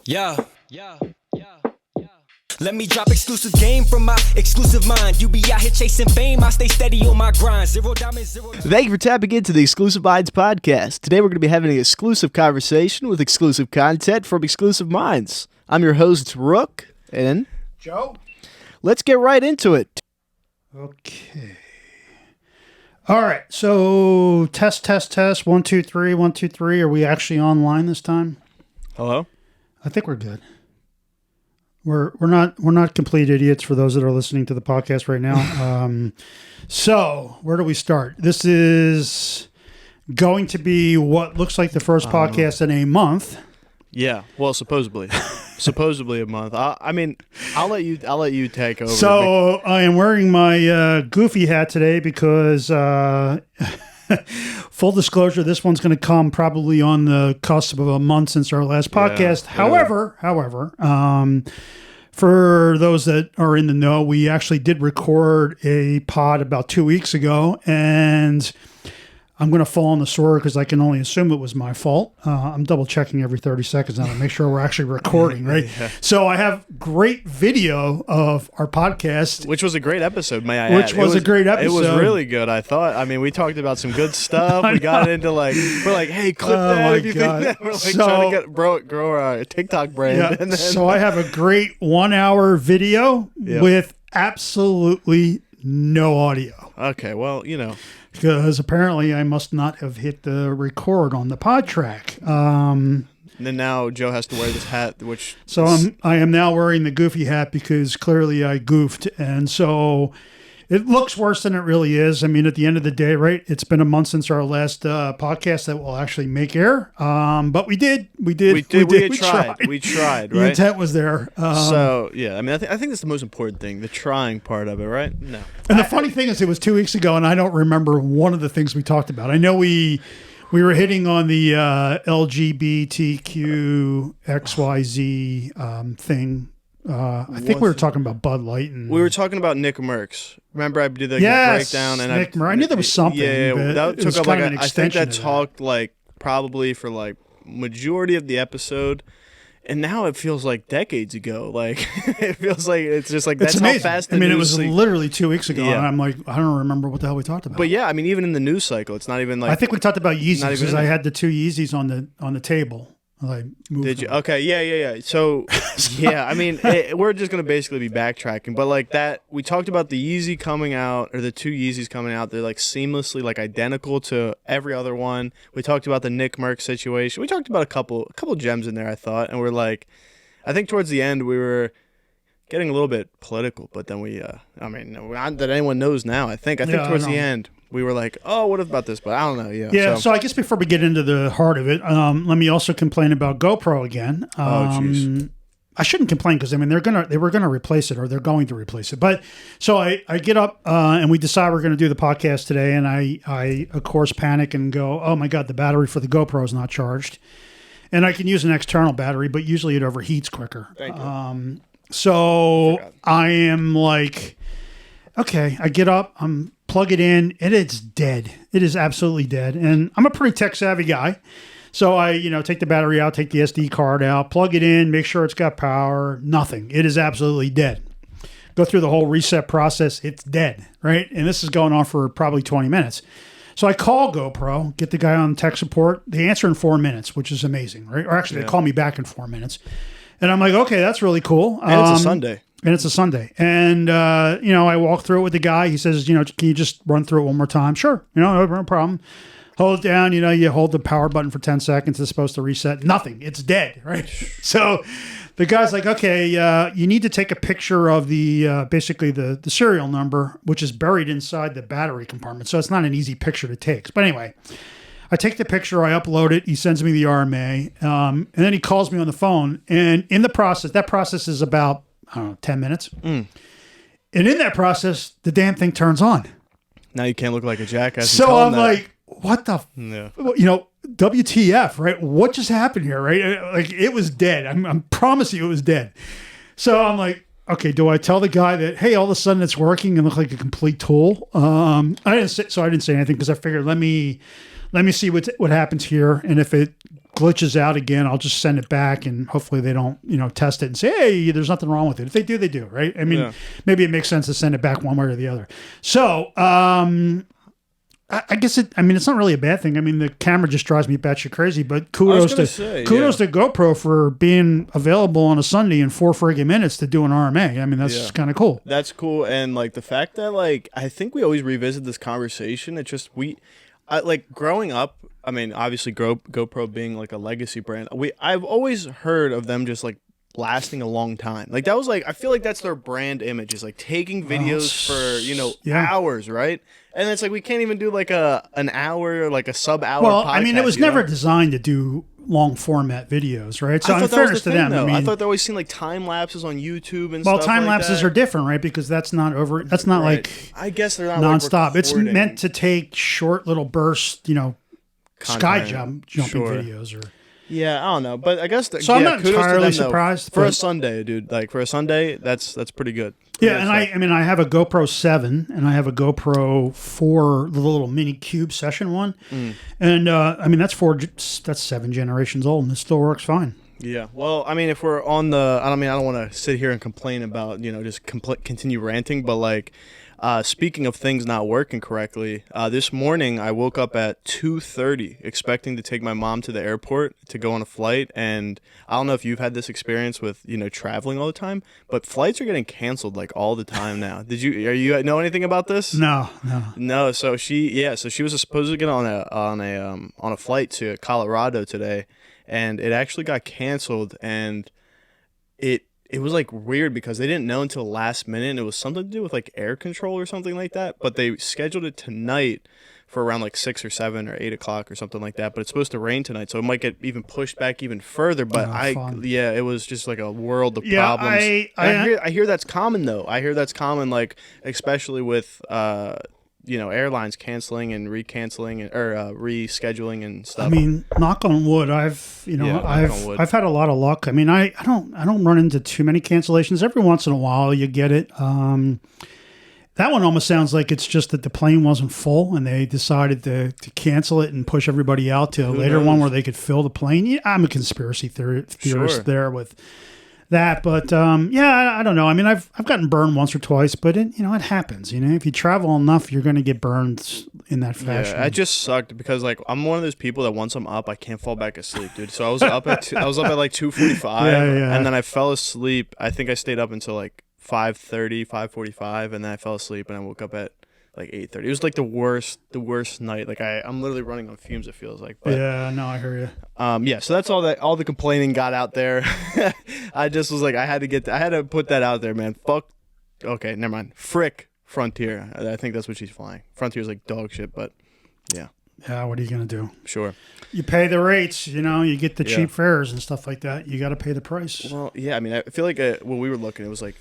Yeah. Let me drop exclusive game from my exclusive mind. You be out here chasing fame, I stay steady on my grind. Zero diamonds, zero. Thank you for tapping into the Exclusive Minds podcast. Today we're going to be having an exclusive conversation with exclusive content from Exclusive Minds. I'm your host, Rook, and Joe. Let's get right into it. Okay. All right. So test. 1, 2, 3, 1, 2, 3. Are we actually online this time? Hello? I think we're good. We're not complete idiots for those that are listening to the podcast right now. So where do we start? This is going to be what looks like the first podcast in a month. Yeah. Well, supposedly a month. I'll let you take over. So I am wearing my goofy hat today because full disclosure, this one's going to come probably on the cusp of a month since our last podcast. However, for those that are in the know, we actually did record a pod about 2 weeks ago, and I'm going to fall on the sword because I can only assume it was my fault. I'm double checking every 30 seconds now to make sure we're actually recording, right? Yeah. So I have great video of our podcast. Which was a great episode, may I add. Which was a great episode. It was really good, I thought. I mean, we talked about some good stuff. We got into we're like, hey, clip that if you think that. We're trying to grow our TikTok brand. Yeah, and then, so I have a great 1 hour video with absolutely no audio. Okay, well, Because apparently I must not have hit the record on the pod track. And then now Joe has to wear this hat, which... So I am now wearing the goofy hat because clearly I goofed. And so it looks worse than it really is. I mean, at the end of the day, right, it's been a month since our last podcast that will actually make air. But we did. We tried, right? The intent was there. So, yeah, I mean, I think that's the most important thing, the trying part of it, right? No. And the funny thing is it was 2 weeks ago, and I don't remember one of the things we talked about. I know we were hitting on the LGBTQ XYZ thing. I think we were talking about Bud Light. And we were talking about NicMercs. Remember I did the breakdown? And NicMercs. I knew there was something. Yeah, that took up an extension. I think that talked probably for majority of the episode. And now it feels like decades ago. It feels like it's just that's amazing. How fast. I mean, it was literally 2 weeks ago, and I'm like, I don't remember what the hell we talked about. But yeah, I mean, even in the news cycle, it's not even I think we talked about Yeezy because I had the two Yeezys on the table. Did you? Okay, yeah. So, yeah, I mean, we're just going to basically be backtracking. But that, we talked about the Yeezy coming out, or the two Yeezys coming out. They're seamlessly identical to every other one. We talked about the NicMercs situation. We talked about a couple gems in there, I thought. And we're I think towards the end, we were getting a little bit political. But then we, not that anyone knows now, I think towards the end. We were like, oh, what about this? But I don't know. Yeah. So I guess before we get into the heart of it, let me also complain about GoPro again. Oh, jeez. I shouldn't complain because, they were going to replace it, or they're going to replace it. But so I get up and we decide we're going to do the podcast today. And I, of course, panic and go, oh, my God, the battery for the GoPro is not charged. And I can use an external battery, but usually it overheats quicker. Thank you. So I am okay, I get up, plug it in, and it's dead. It is absolutely dead. And I'm a pretty tech savvy guy. So I, take the battery out, take the SD card out, plug it in, make sure it's got power, nothing. It is absolutely dead. Go through the whole reset process, it's dead, right? And this is going on for probably 20 minutes. So I call GoPro, get the guy on tech support. They answer in 4 minutes, which is amazing, right? Or actually, they call me back in 4 minutes. And I'm like, okay, that's really cool. And it's a Sunday. And, I walk through it with the guy. He says, can you just run through it one more time? Sure. No problem. Hold it down. You hold the power button for 10 seconds. It's supposed to reset. Nothing. It's dead, right? So the guy's like, okay, you need to take a picture of the basically the serial number, which is buried inside the battery compartment. So it's not an easy picture to take. But anyway, I take the picture. I upload it. He sends me the RMA. And then he calls me on the phone. And in the process, that process is about 10 minutes. And in that process, the damn thing turns on. Now you can't look like a jackass. So I'm like, what the, WTF, right? What just happened here, right? It was dead. I promise you it was dead. So I'm like, okay, do I tell the guy that, hey, all of a sudden it's working and look like a complete tool? I didn't say anything because I figured let me see what happens here, and if it glitches out again, I'll just send it back, and hopefully they don't, test it and say, hey, there's nothing wrong with it. If they do, they do, right? I mean, maybe it makes sense to send it back one way or the other. So, I guess it's not really a bad thing. I mean, the camera just drives me batshit crazy, but kudos to GoPro for being available on a Sunday in 4 friggin' minutes to do an RMA. I mean, that's kind of cool. That's cool. And like the fact that like, I think we always revisit this conversation. It's just, like growing up, I mean, obviously GoPro being like a legacy brand, I've always heard of them just like lasting a long time. Like that was like, I feel like that's their brand image, is like taking videos for, hours, right? And it's like, we can't even do like an hour or like a sub-hour podcast. I mean, it was never designed to do long format videos, right? So in fairness to them, I mean, I thought they always seen like time lapses on YouTube and stuff. Well, time lapses are different, right? Because that's not like, I guess they're not nonstop. Like it's meant to take short little bursts, sky jumping videos or. Yeah, I don't know, but I guess so. I'm not entirely surprised for a Sunday, dude. Like for a Sunday, that's pretty good. Yeah, and I have a GoPro 7 and I have a GoPro 4, the little mini cube session one, and that's 7 generations old and it still works fine. Yeah, well, I mean, if we're on the, I don't want to sit here and complain about just continue ranting, but like. Speaking of things not working correctly, this morning I woke up at 2:30 expecting to take my mom to the airport to go on a flight, and I don't know if you've had this experience with traveling all the time, but flights are getting canceled like all the time now. Are you know anything about this? No. So she was supposed to get on a flight to Colorado today, and it actually got canceled, and it was like weird because they didn't know until the last minute, and it was something to do with like air control or something like that. But they scheduled it tonight for around like 6 or 7 or 8 o'clock or something like that. But it's supposed to rain tonight, so it might get even pushed back even further. But it was just like a world of problems. I hear that's common though. I hear that's common, like especially with airlines canceling and recanceling or rescheduling and stuff. I mean, knock on wood. I've had a lot of luck. I mean, I don't run into too many cancellations. Every once in a while, you get it. That one almost sounds like it's just that the plane wasn't full and they decided to cancel it and push everybody out to a later one where they could fill the plane. Yeah, I'm a conspiracy theorist there with that, but I don't know. I mean, I've gotten burned once or twice, but it happens. If you travel enough, you're going to get burned in that fashion. Yeah, it just sucked because like I'm one of those people that once I'm up, I can't fall back asleep, dude. So I was up at like 2:45, and then I fell asleep. I think I stayed up until like 5:30, 5:45, and then I fell asleep, and I woke up at like 8:30. It was like the worst night. Like I'm literally running on fumes, it feels like. But, yeah, no, I hear you. So that's all the complaining got out there. I just was like, I had to put that out there, man. Okay, never mind. Frick Frontier. I think that's what she's flying. Frontier's like dog shit, but yeah. Yeah, what are you going to do? Sure. You pay the rates, you get the cheap fares and stuff like that. You got to pay the price. Well, yeah, I mean, I feel like when we were looking, it was like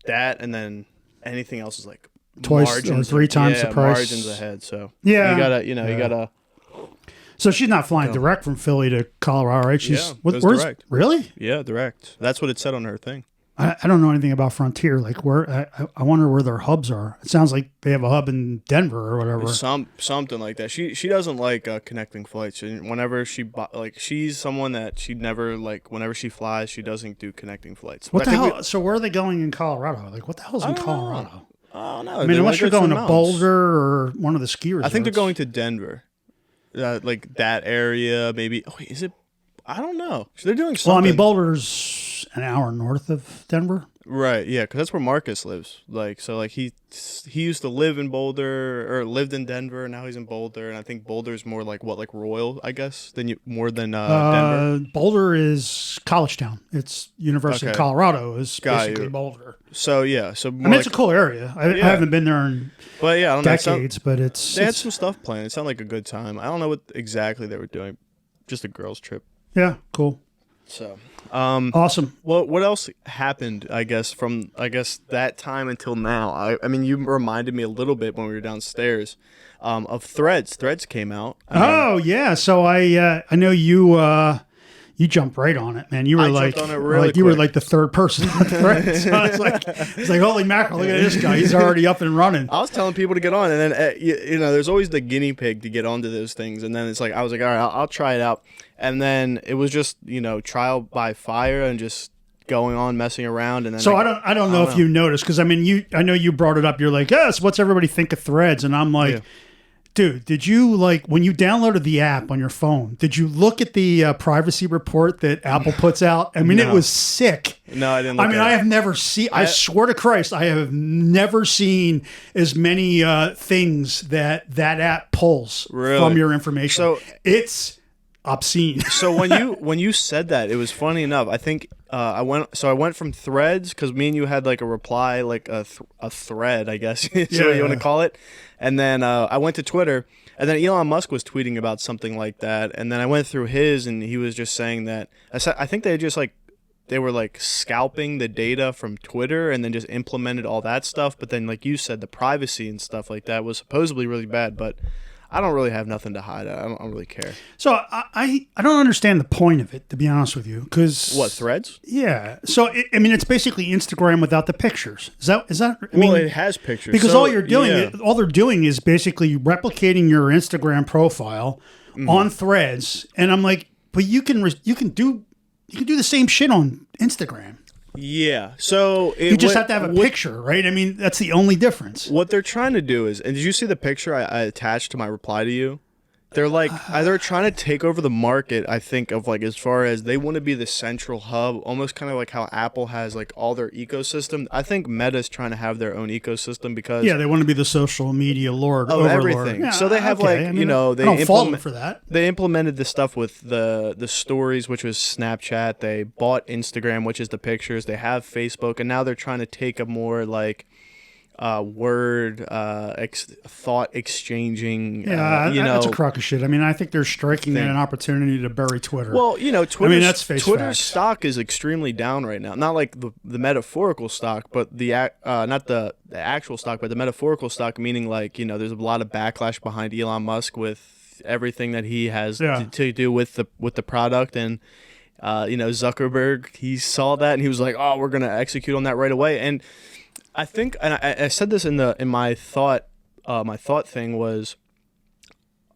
that, and then anything else is like twice margins, or 3 times the price. Margins ahead. So you gotta. So she's not flying direct from Philly to Colorado, right? Where's direct. Really? Yeah, direct. That's what it said on her thing. I don't know anything about Frontier. Like where I wonder where their hubs are. It sounds like they have a hub in Denver or whatever. Something like that. She doesn't like connecting flights. Whenever she's someone that she never like. Whenever she flies, she doesn't do connecting flights. What the hell? So where are they going in Colorado? Like what the hell's in Colorado? I don't know. I mean, unless you're going to Boulder or one of the ski resorts. I think they're going to Denver, like that area. Maybe. Oh, wait, is it? I don't know. So they're doing something. Well, I mean, Boulder's an hour north of Denver. Right, yeah, because that's where Marcus lives. Like, so, like, he used to live in Boulder, or lived in Denver, and now he's in Boulder, and I think Boulder's more like, Royal, I guess, more than Denver? Boulder is college town. It's University of Colorado is basically Boulder. So, yeah. I mean, it's a cool area. I haven't been there in decades, but they had some stuff planned. It sounded like a good time. I don't know what exactly they were doing. Just a girls' trip. Yeah, cool. So, awesome. Well, what else happened, from that time until now? I mean, you reminded me a little bit when we were downstairs of Threads. Threads came out. Yeah. So I know you you jumped right on it, man. You were I jumped on it really you were quick. like the third person on the thread. So it's like, holy mackerel, look at this guy. He's already up and running. I was telling people to get on, and then you know, there's always the guinea pig to get onto those things, and then it's like I was like, all right, I'll try it out, and then it was just, you know, trial by fire and just going on messing around, and then So I don't know if you noticed, because I mean, I know you brought it up. You're like, yes, what's everybody think of Threads? And I'm like. Yeah. Dude, did you, like, when you downloaded the app on your phone, did you look at the privacy report that Apple puts out? I mean, it was sick. No, I didn't look I mean, at I it. have never seen, I swear to Christ, I have never seen as many things that app pulls Really? from your information. So- it's obscene. So when you said that, it was funny enough. I think I went from Threads, because me and you had like a reply, like a thread, I guess is what you want to call it. And then I went to Twitter, and then Elon Musk was tweeting about something like that. And then I went through his, and he was just saying that I think they were like scalping the data from Twitter and then just implemented all that stuff. But then, like you said, the privacy and stuff like that was supposedly really bad. But I don't really have nothing to hide. I don't really care. So I don't understand the point of it, to be honest with you. Because What, Threads? Yeah. So, I mean, it's basically Instagram without the pictures. Is that I mean, Well, it has pictures. because So, all you're doing, yeah. all they're doing is basically replicating your Instagram profile Mm-hmm. on Threads, and I'm like, but you can do the same shit on Instagram. Yeah. So You just have to have a picture, right? I mean, that's the only difference. What they're trying to do is, and did you see the picture I attached to my reply to you? They're like, they're trying to take over the market, I think, of like, as far as they want to be the central hub, almost kind of like how Apple has like all their ecosystem. I think Meta's trying to have their own ecosystem because Yeah, they want to be the social media lord of overlord. everything. Yeah, So they have okay. like, I mean, you know, I they don't fault them for that. They implemented the stuff with the stories, which was Snapchat. They bought Instagram, which is the pictures. They have Facebook, and now they're trying to take a more like thought exchanging. Yeah, you know, that's a crock of shit. I mean, I think they're striking at an opportunity to bury Twitter. well, you know, Twitter's, that's face Twitter's facts. stock is extremely down right now. Not like the metaphorical stock, but not the actual stock, but the metaphorical stock, meaning like, you know, there's a lot of backlash behind Elon Musk with everything that he has to do with the product. And you know, Zuckerberg, he saw that and he was like, oh, we're gonna execute on that right away. And I think, and I said this in my thought thing was,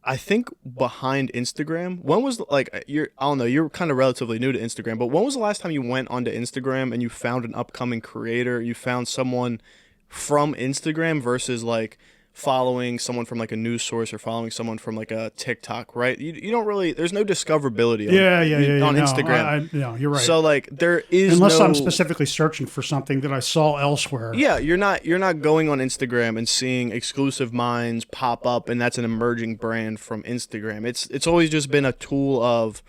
I think behind Instagram, when was like I don't know, you're kind of relatively new to Instagram, but when was the last time you went onto Instagram and you found an upcoming creator, you found someone from Instagram versus like following someone from like a news source or following someone from like a TikTok, right? You don't really, there's no discoverability on no, Instagram. No, you're right. So like there is Unless no, I'm specifically searching for something that I saw elsewhere. yeah, you're not going on Instagram and seeing Exclusive Minds pop up, and that's an emerging brand from Instagram. It's always just been a tool of,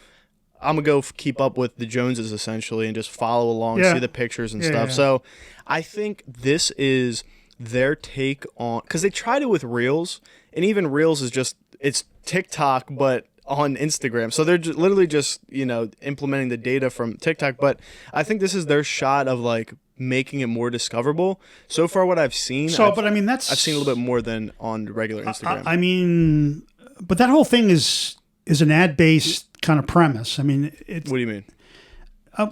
I'm gonna go keep up with the Joneses essentially and just follow along, see the pictures and stuff. Yeah. So I think this is their take on, because they tried it with Reels, and even Reels is just, it's TikTok but on Instagram. So they're literally just, you know, implementing the data from TikTok. But I think this is their shot of like making it more discoverable. So far, what I've seen, But I mean, I've seen a little bit more than on regular Instagram. I mean, but that whole thing is an ad-based kind of premise. I mean, it's What do you mean?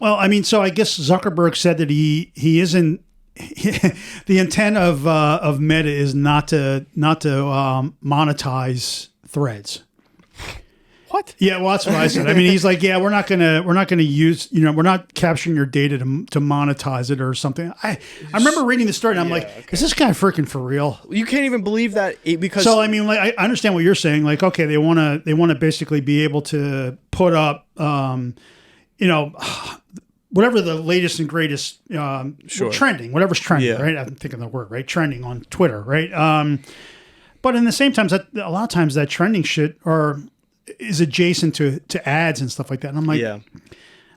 well, I mean, so I guess Zuckerberg said that he isn't. The intent of Meta is not to monetize Threads. What? Yeah, well, that's what I said. I mean, he's like, yeah, we're not gonna use, you know, we're not capturing your data to monetize it or something. I remember reading the story and I'm like, is this guy freaking for real? You can't even believe that because. So I mean, like, I understand what you're saying. Like, okay, they want to basically be able to put up, you know, whatever the latest and greatest, trending, whatever's trending, right? I'm thinking the word, right? Trending on Twitter, right? But in the same time, a lot of times that trending shit is adjacent to ads and stuff like that. And I'm like,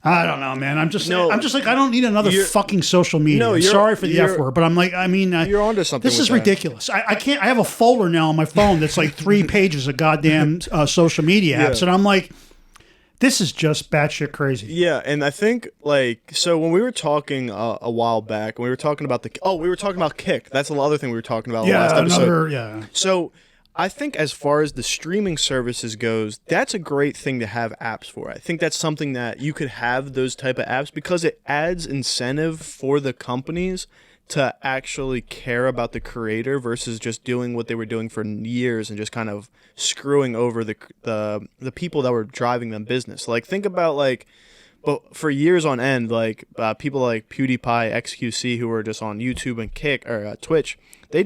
I don't know, man. I'm just like, I don't need another fucking social media. I'm sorry for the F word, but I'm like, I mean, you're onto something. This is ridiculous. I can't. I have a folder now on my phone that's like 3 pages of goddamn social media apps, and I'm like, this is just batshit crazy. Yeah, and I think like, so when we were talking a while back, when we were talking about we were talking about Kick. That's the other thing we were talking about last episode. Yeah. So I think as far as the streaming services goes, that's a great thing to have apps for. I think that's something that you could have those type of apps because it adds incentive for the companies to actually care about the creator versus just doing what they were doing for years and just kind of screwing over the people that were driving them business. Like think about like, but for years on end, like people like PewDiePie, XQC, who were just on YouTube and Kick or Twitch, they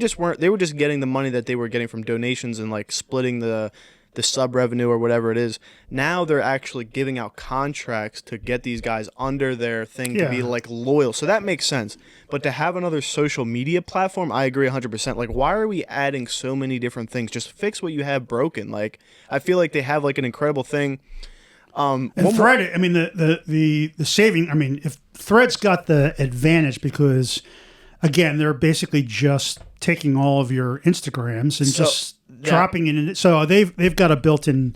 were just getting the money that they were getting from donations and like splitting the sub revenue or whatever it is. Now they're actually giving out contracts to get these guys under their thing to be like loyal. So that makes sense. But to have another social media platform, I agree 100%. Like, why are we adding so many different things? Just fix what you have broken. Like, I feel like they have like an incredible thing. And Thread, I mean, the saving, I mean, if Thread's got the advantage because, again, they're basically just taking all of your Instagrams and just dropping it in. So they've got a built-in,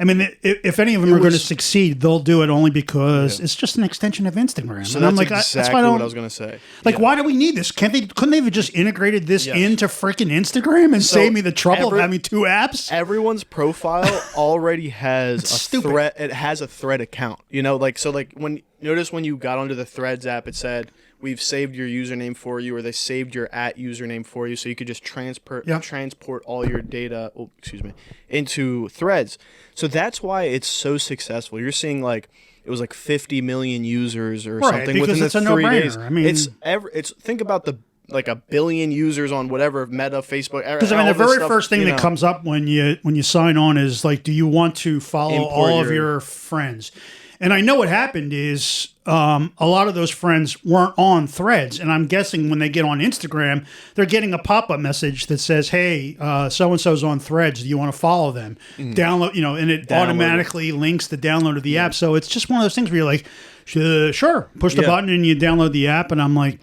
I mean, if any of them are going to succeed, they'll do it only because it's just an extension of Instagram. So and that's I'm like, exactly what I was going to say. Like, why do we need this? Couldn't they have just integrated this into freaking Instagram and save me the trouble of having two apps? Everyone's profile already has Thread. It has a Thread account. You know, like so. Like when you got onto the Threads app, it said we've saved your username for you, or they saved your @username for you, so you could just transport all your data. Oh, excuse me, into Threads. So that's why it's so successful. You're seeing like it was like 50 million users or something within the 3 days. I mean, it's think about the like a billion users on whatever Meta, Facebook. Because I mean, the very first thing that comes up when you sign on is like, do you want to follow all of your friends? And I know what happened is a lot of those friends weren't on Threads. And I'm guessing when they get on Instagram, they're getting a pop-up message that says, hey, so-and-so's on Threads. Do you want to follow them? Download, and it automatically links the download of the app. So it's just one of those things where you're like, sure, push the button and you download the app. And I'm like,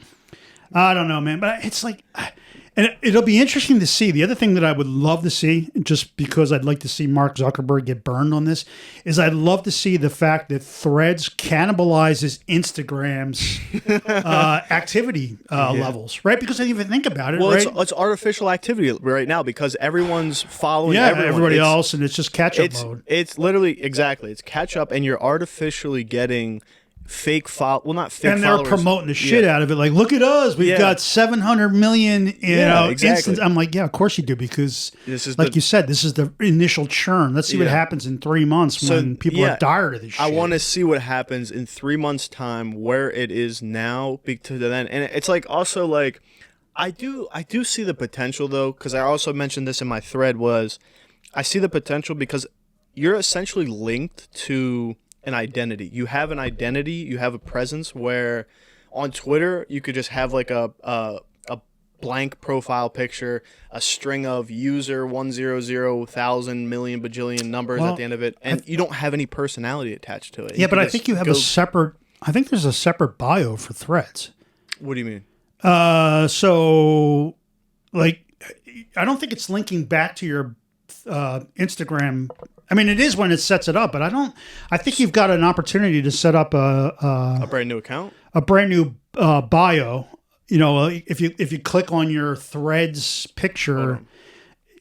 I don't know, man. But it's like... And it'll be interesting to see. The other thing that I would love to see, just because I'd like to see Mark Zuckerberg get burned on this, is I'd love to see the fact that Threads cannibalizes Instagram's activity levels, right? Because I didn't even think about it, right? It's artificial activity right now because everyone's following everybody else, and it's just catch-up mode. It's literally, exactly. It's catch-up, and you're artificially getting... fake not fake and they're followers. Promoting the shit out of it, like, look at us, we've got 700 million instance. I'm like, yeah, of course you do, because this is you said, this is the initial churn. Let's see what happens in 3 months when people are tired of this shit. I want to see what happens in 3 months time where it is now to then. And it's like also like I do see the potential though, because I also mentioned this in my thread, was I see the potential because you're essentially linked to an identity. You have an identity, you have a presence, where on Twitter you could just have like a blank profile picture, a string of user 100,000 million bajillion numbers at the end of it, and you don't have any personality attached to it. Yeah, but I think you have I think there's a separate bio for Threads. What do you mean? So like I don't think it's linking back to your Instagram. I mean, it is when it sets it up, but I think you've got an opportunity to set up a brand new account, a brand new bio. If you click on your Threads picture,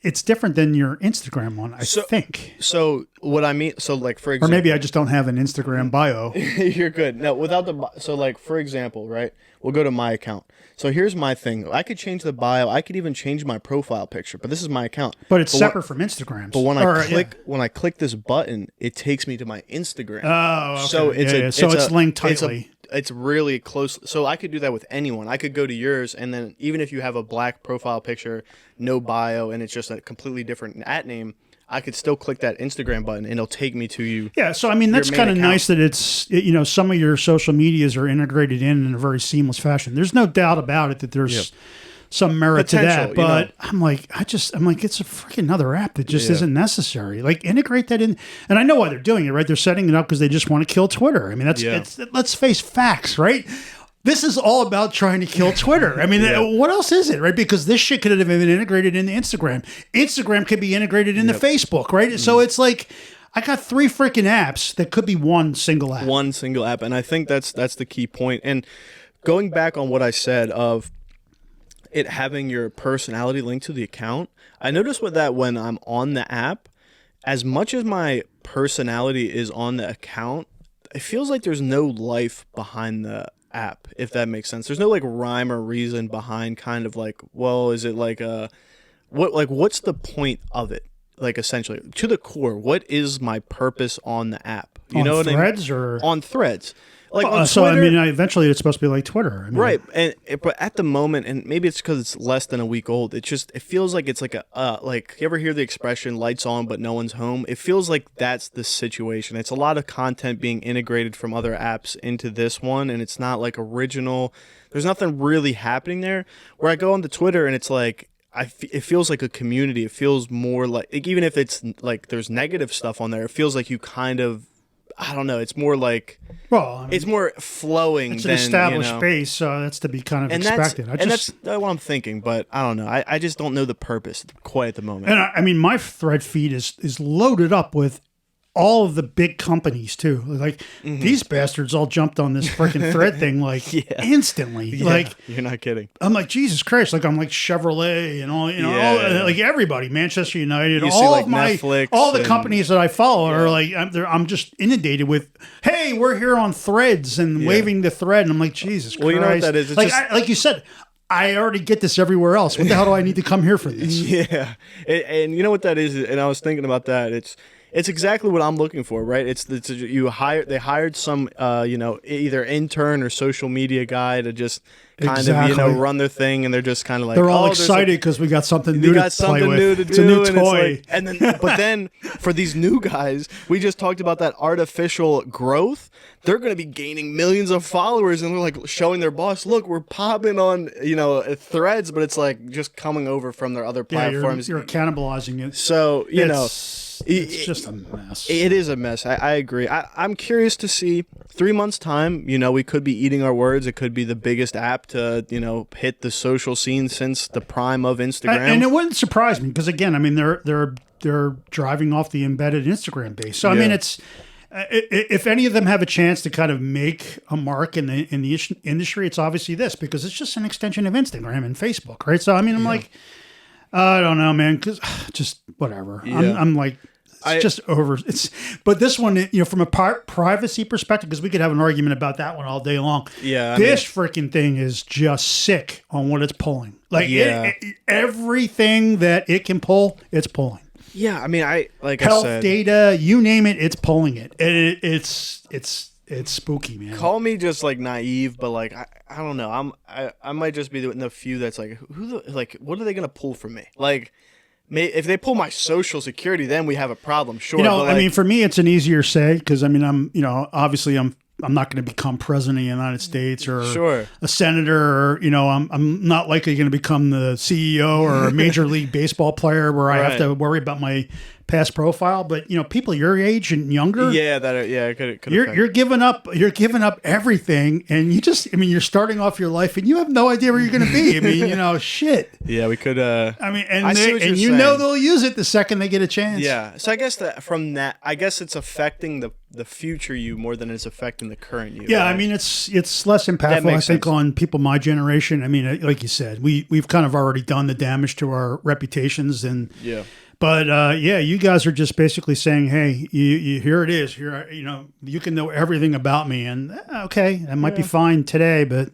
it's different than your Instagram one, I think. So what I mean, so like for example, or maybe I just don't have an Instagram bio. You're good. No, without so like for example, right? We'll go to my account. So here's my thing. I could change the bio. I could even change my profile picture, but this is my account. But it's separate from Instagram. But when I click this button, it takes me to my Instagram. Oh, okay. So it's linked tightly. It's really close. So I could do that with anyone. I could go to yours, and then even if you have a black profile picture, no bio, and it's just a completely different @ name, I could still click that Instagram button and it'll take me to you. Yeah, so I mean that's kind of nice that it's some of your social medias are integrated in a very seamless fashion. There's no doubt about it that there's some merit to that, but I'm like it's a freaking another app that just isn't necessary. Like integrate that in, and I know why they're doing it, right? They're setting it up because they just want to kill Twitter. I mean let's face facts, right? This is all about trying to kill Twitter. I mean, what else is it, right? Because this shit could have been integrated into Instagram. Instagram could be integrated into Facebook, right? So it's like, I got 3 freaking apps that could be one single app. One single app, and I think that's the key point. And going back on what I said of, it having your personality linked to the account, I noticed with that when I'm on the app, as much as my personality is on the account, it feels like there's no life behind the app, if that makes sense. There's no like rhyme or reason behind kind of like, well, is it like what's the point of it? Like essentially to the core, what is my purpose on the app? You know what I mean? Threads or on Threads. Like on so Twitter, I mean, eventually it's supposed to be like Twitter, I mean, right? But at the moment, and maybe it's because it's less than a week old. It feels like it's like like you ever hear the expression "lights on but no one's home"? It feels like that's the situation. It's a lot of content being integrated from other apps into this one, and it's not like original. There's nothing really happening there. Where I go onto Twitter and it's like it feels like a community. It feels more like even if it's like there's negative stuff on there, it feels like you kind of. I don't know. It's more like, well, I mean, it's more flowing. It's than, an established you know, space, so that's to be kind of expected. That's what I'm thinking, but I don't know. I just don't know the purpose quite at the moment. And I mean, my thread feed is loaded up with all of the big companies too. Like these bastards all jumped on this freaking thread thing like instantly. Yeah, like you're not kidding. I'm like, Jesus Christ! Like I'm like Chevrolet and all, all, like everybody, Manchester United, You all see, like, of my Netflix all the and- companies that I follow are like I'm just inundated with, hey, we're here on Threads and waving the thread, and I'm like, Jesus Christ! Well, you know what that is? It's like just- like you said. I already get this everywhere else. What the hell do I need to come here for this? Yeah, and you know what that is? And I was thinking about that. It's exactly what I'm looking for, right? They hired some either intern or social media guy to just kind of run their thing, and they're just kind of like they're all excited because we got something new to play with. It's a new toy. But then for these new guys, we just talked about that artificial growth. They're going to be gaining millions of followers, and they're like showing their boss, look, we're popping on Threads, but it's like just coming over from their other platforms. You're cannibalizing it. So it's just a mess. It is a mess. I agree. I'm curious to see 3 months time. We could be eating our words. It could be the biggest app to hit the social scene since the prime of Instagram. And it wouldn't surprise me because again, I mean they're driving off the embedded Instagram base. So I mean it's. If any of them have a chance to kind of make a mark in the industry, it's obviously this because it's just an extension of Instagram and Facebook, right? So I mean, I'm like, I don't know, man, because just whatever. Yeah. I'm like, it's just over. But this one, from a privacy perspective, because we could have an argument about that one all day long. Yeah, this freaking thing is just sick on what it's pulling. Like everything that it can pull, it's pulling. Yeah, I mean, health data, you name it, it's pulling it. And it's spooky, man. Call me just like naive, but like I don't know. I might just be in the few that's like what are they gonna pull from me? Like, if they pull my social security, then we have a problem. Sure, but I mean, for me, it's an easier say because I mean, obviously I'm not going to become president of the United States or a senator or, I'm not likely going to become the CEO or a major league baseball player where I have to worry about my past profile. But, people your age and younger. It could you're giving up everything and you're starting off your life and you have no idea where you're going to be. I mean, shit. Yeah, we could. I mean, they'll use it the second they get a chance. Yeah. So I guess it's affecting the future you more than it's affecting the current you. Yeah, right? I mean it's less impactful, I think, on people my generation. I mean, like you said, we've kind of already done the damage to our reputations, and But you guys are just basically saying, hey, you here it is. Here, you can know everything about me, and okay, that might be fine today, but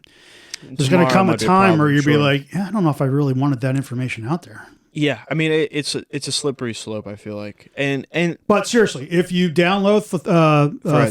there's going to come a time where you'll be like, I don't know if I really wanted that information out there. Yeah, I mean it's a slippery slope. I feel like, but seriously, if you download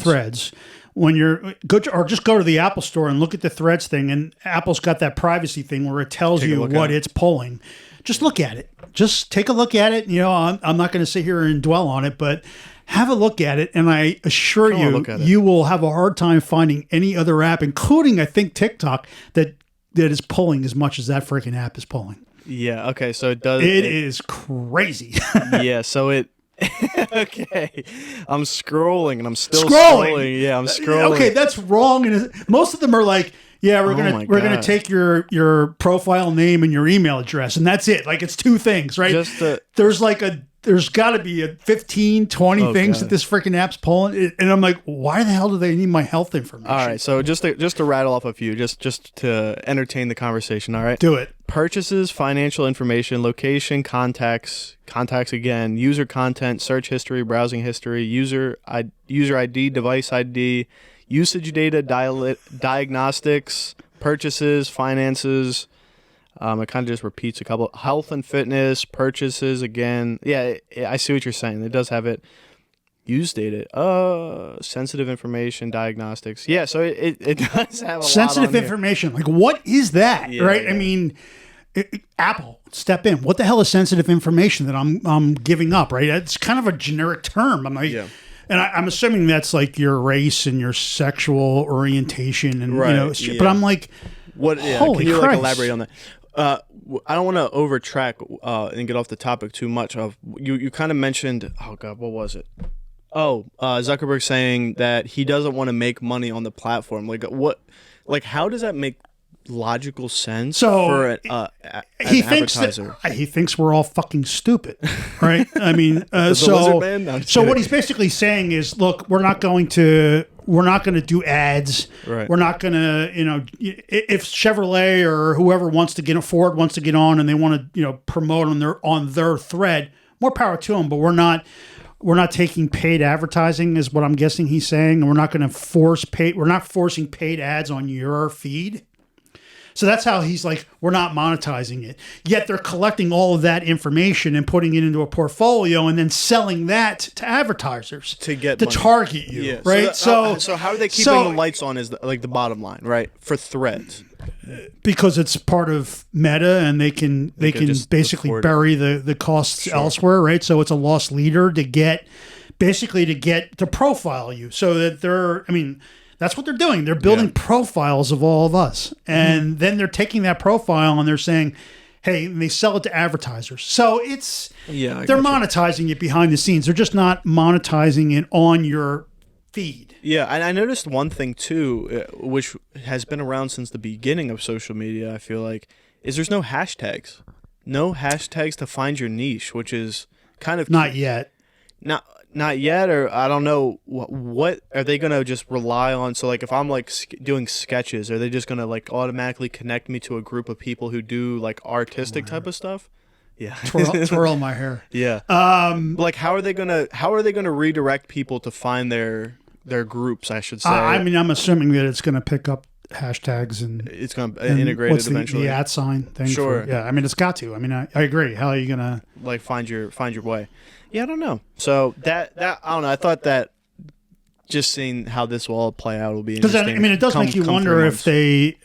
Threads, when you're good, or just go to the Apple Store and look at the Threads thing, and Apple's got that privacy thing where it tells you what it's pulling. Just look at it. Just take a look at it. I'm not going to sit here and dwell on it, but have a look at it, and I assure you, you will have a hard time finding any other app, including I think TikTok, that is pulling as much as that freaking app is pulling. Yeah. Okay. So it does. It is crazy. Yeah. So it. Okay. I'm scrolling and I'm still scrolling. Yeah, I'm scrolling. Okay, that's wrong. And most of them are like, yeah, we're gonna take your profile name and your email address, and that's it. Like it's two things, right? There's got to be 15, 20 things that this freaking app's pulling, and I'm like, why the hell do they need my health information? All right, so just to rattle off a few, just to entertain the conversation. All right, do it. purchases, financial information, location, contacts again, user content, search history, browsing history, user ID, device ID, usage data, diagnostics, purchases, finances. It kind of just repeats a couple. Health and fitness, purchases again. Yeah, I see what you're saying. It does have it. Use data, sensitive information, diagnostics. Yeah, so it does have a sensitive lot on information. Like, what is that? Yeah, right? yeah. I mean, Apple, step in. What the hell is sensitive information that I'm giving up? Right? It's kind of a generic term. I'm like, and I'm assuming that's like your race and your sexual orientation and But I'm like, what? Yeah, holy can you Christ. like elaborate on that? I don't want to overtrack and get off the topic too much. You kind of mentioned. Oh God, what was it? Zuckerberg saying that he doesn't want to make money on the platform. Like what? Like how does that make logical sense for an advertiser? He thinks we're all fucking stupid, right? I mean, Lizard Man? No, I'm just kidding. what he's basically saying is, look, we're not going to do ads. Right. We're not going to, if Chevrolet or whoever wants to get on and they want to, promote on their thread, more power to them. But we're not taking paid advertising, is what I'm guessing he's saying. We're not going to force paid. We're not forcing paid ads on your feed. So that's how he's like, we're not monetizing it. Yet they're collecting all of that information and putting it into a portfolio and then selling that to advertisers to get money. Target you, Yeah. right? So how are they keeping the lights on? Is the bottom line, right? For threads, because it's part of Meta and they can basically bury the costs elsewhere, right? So it's a loss leader to profile you, so that that's what they're doing. They're building profiles of all of us. And then they're taking that profile and they're saying, hey, and they sell it to advertisers. So they're monetizing it behind the scenes. They're just not monetizing it on your feed. Yeah, and I noticed one thing too, which has been around since the beginning of social media, I feel like, is there's no hashtags. No hashtags to find your niche, which is kind of... Not yet. Not yet, or I don't know. What are they going to just rely on? So, like, if I'm, like, doing sketches, are they just going to, like, automatically connect me to a group of people who do, like, artistic type of stuff? Yeah. Twirl my hair. Yeah. Like, how are they going to redirect people to find their groups, I should say? I'm assuming that it's going to pick up hashtags and it's going to integrate it eventually. The @sign thing. Sure. It's got to. I agree. How are you going to like find your way? Yeah, I don't know. So that I don't know. I thought that just seeing how this will all play out will be interesting. Because it does make you wonder if they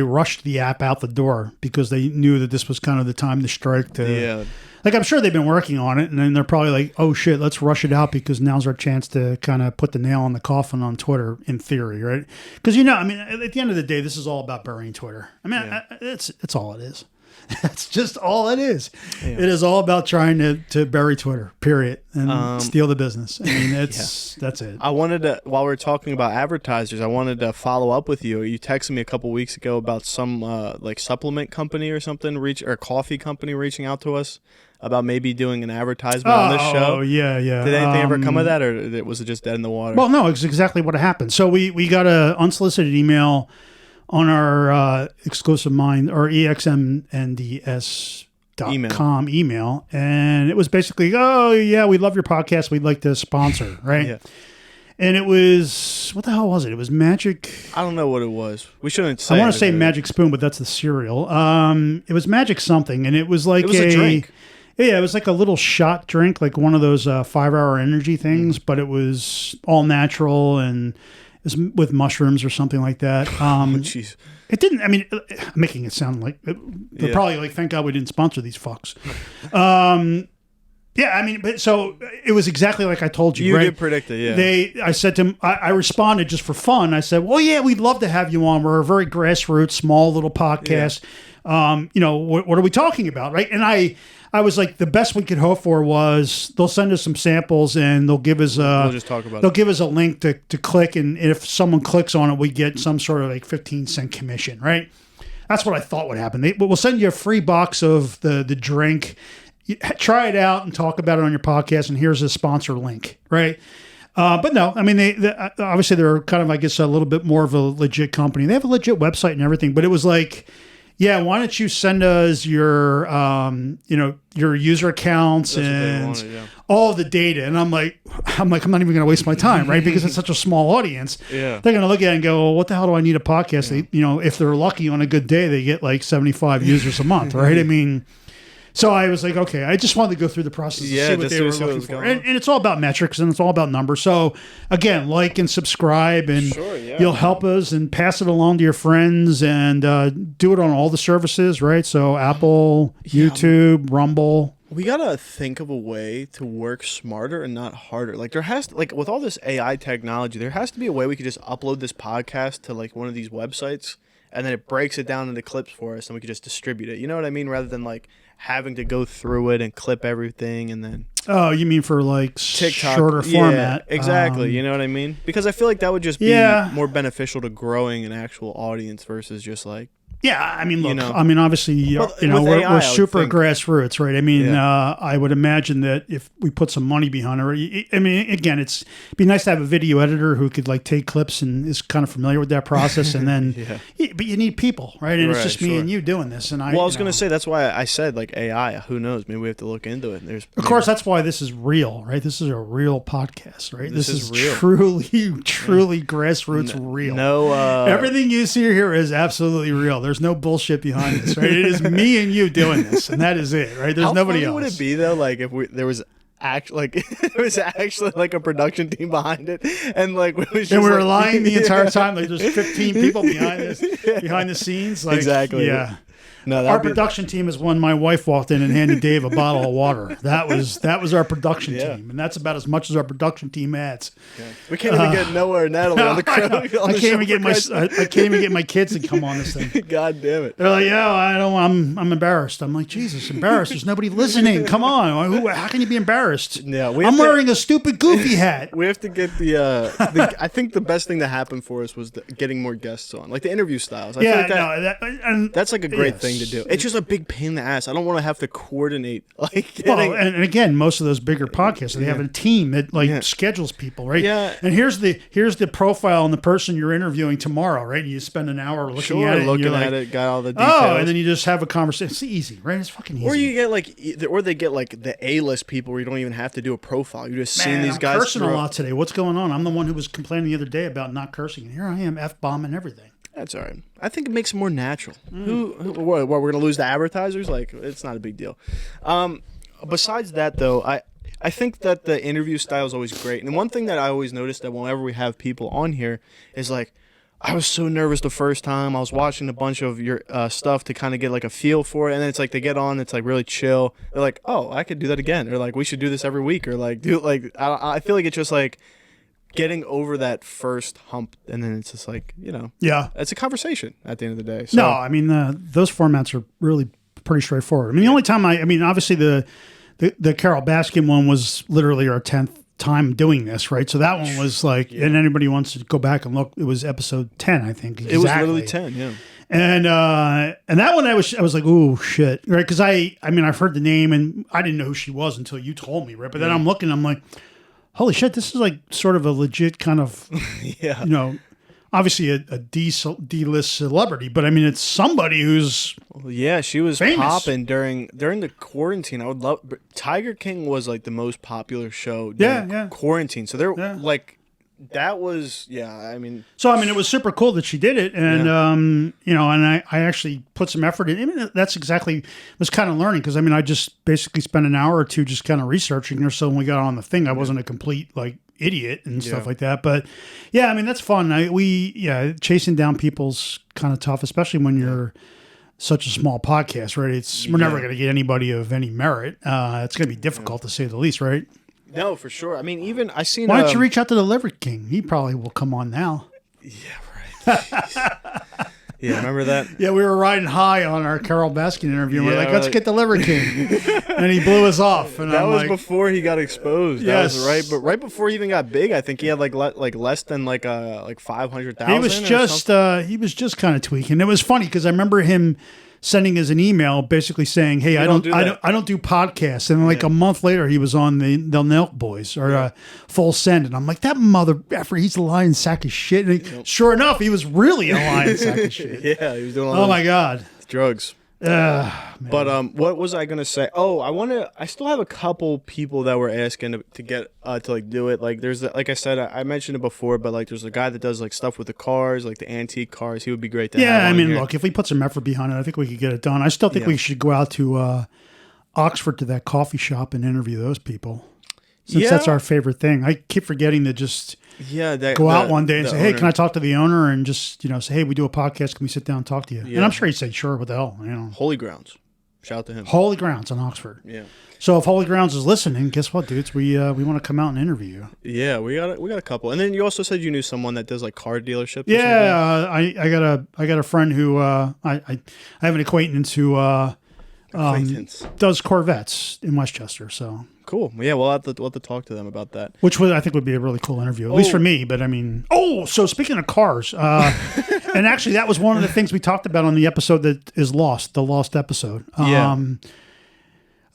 rushed the app out the door because they knew that this was kind of the time to strike. Like, I'm sure they've been working on it, and then they're probably like, oh shit, let's rush it out because now's our chance to kind of put the nail on the coffin on Twitter, in theory, right? Because at the end of the day, this is all about burying Twitter. It's all it is. That's just all it is. Yeah. It is all about trying to bury Twitter, period, and steal the business. That's it. I wanted to, while we're talking about advertisers, I wanted to follow up with you. You texted me a couple weeks ago about some like supplement company or something, or coffee company reaching out to us about maybe doing an advertisement on this show. Oh, yeah. Did anything ever come of that, or was it just dead in the water? Well, no, it's exactly what happened. So we got an unsolicited email on our exclusive mind or exmnds.com email, and it was basically, oh yeah, we love your podcast, we'd like to sponsor, right? Yeah. And it was, what the hell was it? It was Magic. I don't know what it was. We shouldn't say. I want to say Magic Spoon, but that's the cereal. It was Magic something, and it was like a drink. Yeah, it was like a little shot drink, like one of those 5-hour energy things, but it was all natural and it was with mushrooms or something like that. Jeez. It didn't. I'm making it sound like they're probably like, thank God we didn't sponsor these fucks. But so it was exactly like I told you. You right? did predict it, yeah. I said to him, I responded just for fun. I said, well, yeah, we'd love to have you on. We're a very grassroots, small little podcast. Yeah. What are we talking about, right? And I was like, the best we could hope for was they'll send us some samples and they'll give us we'll just talk about they'll give us a link to click, and if someone clicks on it, we get some sort of like 15-cent commission, right? That's what I thought would happen. We'll send you a free box of the drink. Try it out and talk about it on your podcast, and here's a sponsor link, right? But no, they obviously they're kind of, I guess, a little bit more of a legit company. They have a legit website and everything, but it was like, yeah, why don't you send us your, your user accounts and all the data? And I'm like, I'm not even going to waste my time, right? Because it's such a small audience. Yeah. They're going to look at it and go, well, what the hell do I need a podcast? Yeah. They, if they're lucky on a good day, they get like 75 users a month, right? I mean, so I was like, okay, I just wanted to go through the process to see what they were looking for. And it's all about metrics and it's all about numbers. So again, like and subscribe and you'll help us and pass it along to your friends and do it on all the services, right? So Apple, YouTube, Rumble. We gotta think of a way to work smarter and not harder. Like there has to, like with all this AI technology, there has to be a way we could just upload this podcast to like one of these websites and then it breaks it down into clips for us and we could just distribute it. You know what I mean? Rather than like having to go through it and clip everything and then... Oh, you mean for like TikTok, shorter format? Yeah, exactly. You know what I mean? Because I feel like that would just be more beneficial to growing an actual audience versus just like... Yeah, I mean, look, I mean, obviously, we're super grassroots, right? I mean, I would imagine that if we put some money behind it, I mean, again, it'd be nice to have a video editor who could like take clips and is kind of familiar with that process, and then, but you need people, right? And it's just me and you doing this, and I was going to say that's why I said like AI. Who knows? Maybe we have to look into it. Of course, that's why this is real, right? This is a real podcast, right? This is real. truly grassroots real. No, everything you see here is absolutely real. There's no bullshit behind this, right? It is me and you doing this, and that is it, right? There's nobody else. How funny would it be though, like if there was actually like a production team behind it, and like we were lying the entire time. Like there's 15 people behind the scenes. Like, exactly. Yeah. No, our production team is when my wife walked in and handed Dave a bottle of water. That was our production team, and that's about as much as our production team adds. Yeah. We can't even get Noah or Natalie on the crew. I can't even get my kids to come on this thing. God damn it! They're like, yeah, I don't. I'm embarrassed. I'm like, Jesus, embarrassed. There's nobody listening. Come on, how can you be embarrassed? Yeah, I'm wearing a stupid goofy hat. We have to get I think the best thing that happened for us was getting more guests on, like the interview styles. I feel like that's like a great thing to do. It's just a big pain in the ass. I don't want to have to coordinate and again, most of those bigger podcasts, they have a team that schedules people, right? Yeah. And here's the profile on the person you're interviewing tomorrow, right? And you spend an hour looking at it, got all the details. Oh, and then you just have a conversation. It's easy, right? It's fucking easy. Or you get they get like the A-list people where you don't even have to do a profile. You just seeing these guys. I'm cursing a lot today. What's going on? I'm the one who was complaining the other day about not cursing, and here I am F-bombing everything. That's all right. I think it makes it more natural. What, we're going to lose the advertisers? Like, it's not a big deal. Besides that, though, I think that the interview style is always great. And one thing that I always noticed that whenever we have people on here is like, I was so nervous the first time. I was watching a bunch of your stuff to kind of get like a feel for it. And then it's like they get on, it's like really chill. They're like, oh, I could do that again. Or like, we should do this every week. Or like, I feel like it's just like, getting over that first hump, and then it's just like, it's a conversation at the end of the day. So. No, I mean, those formats are really pretty straightforward. I mean, the only time obviously the Carol Baskin one was literally our 10th time doing this, right? So that one was like, and anybody wants to go back and look, it was episode 10, I think. Exactly. It was literally 10, yeah. And that one I was like, oh shit, right? Because I've heard the name and I didn't know who she was until you told me, right? But then I'm looking, I'm like, holy shit, this is like sort of a legit kind of, obviously a D-list celebrity, but I mean, it's somebody who's she was famous. Popping during the quarantine. I would love, Tiger King was like the most popular show during quarantine. So they're like, that was, I mean. So, I mean, it was super cool that she did it. And, and I actually put some effort in. I mean, that's exactly, was kind of learning. Because, I mean, I just basically spent an hour or two just kind of researching her. So when we got on the thing, I wasn't a complete, like, idiot and stuff like that. But, I mean, that's fun. Chasing down people's kind of tough, especially when you're such a small podcast, right? We're never going to get anybody of any merit. It's going to be difficult to say the least, right? No, for sure. I mean, even I seen. Why don't you reach out to the Liver King? He probably will come on now. Yeah, right. Yeah, remember that? Yeah, we were riding high on our Carol Baskin interview. And we're like, let's get the Liver King, and he blew us off. And that was before he got exposed. Yes, that was right. But right before he even got big, I think he had like less than like 500,000. He was just kind of tweaking. It was funny because I remember him sending us an email basically saying, hey, I don't do podcasts. And like a month later, he was on the Nelk Boys or Full Send. And I'm like, that mother effer, he's a lying sack of shit. And sure enough, he was really a lying sack of shit. Yeah, he was doing all my God. Drugs. But what was I gonna say? Oh, I still have a couple people that were asking to get to like do it. Like there's like I said, I mentioned it before, but like there's a guy that does like stuff with the cars, like the antique cars. He would be great to have. Yeah, I mean, here. look, if we put some effort behind it, I think we could get it done. I still think we should go out to Oxford to that coffee shop and interview those people. Since that's our favorite thing. I keep forgetting to just go out one day and say, hey, can I talk to the owner? And just, say, hey, we do a podcast. Can we sit down and talk to you? Yeah. And I'm sure he'd say, sure, what the hell? Holy Grounds. Shout out to him. Holy Grounds in Oxford. Yeah. So if Holy Grounds is listening, guess what, dudes? We want to come out and interview you. Yeah, we got a couple. And then you also said you knew someone that does like car dealerships. Yeah, I got a friend who I have an acquaintance who does Corvettes in Westchester. So cool. Yeah, we'll have to talk to them about that. Which I think would be a really cool interview, at least for me. But I mean, so speaking of cars, and actually that was one of the things we talked about on the episode that is lost, the lost episode. So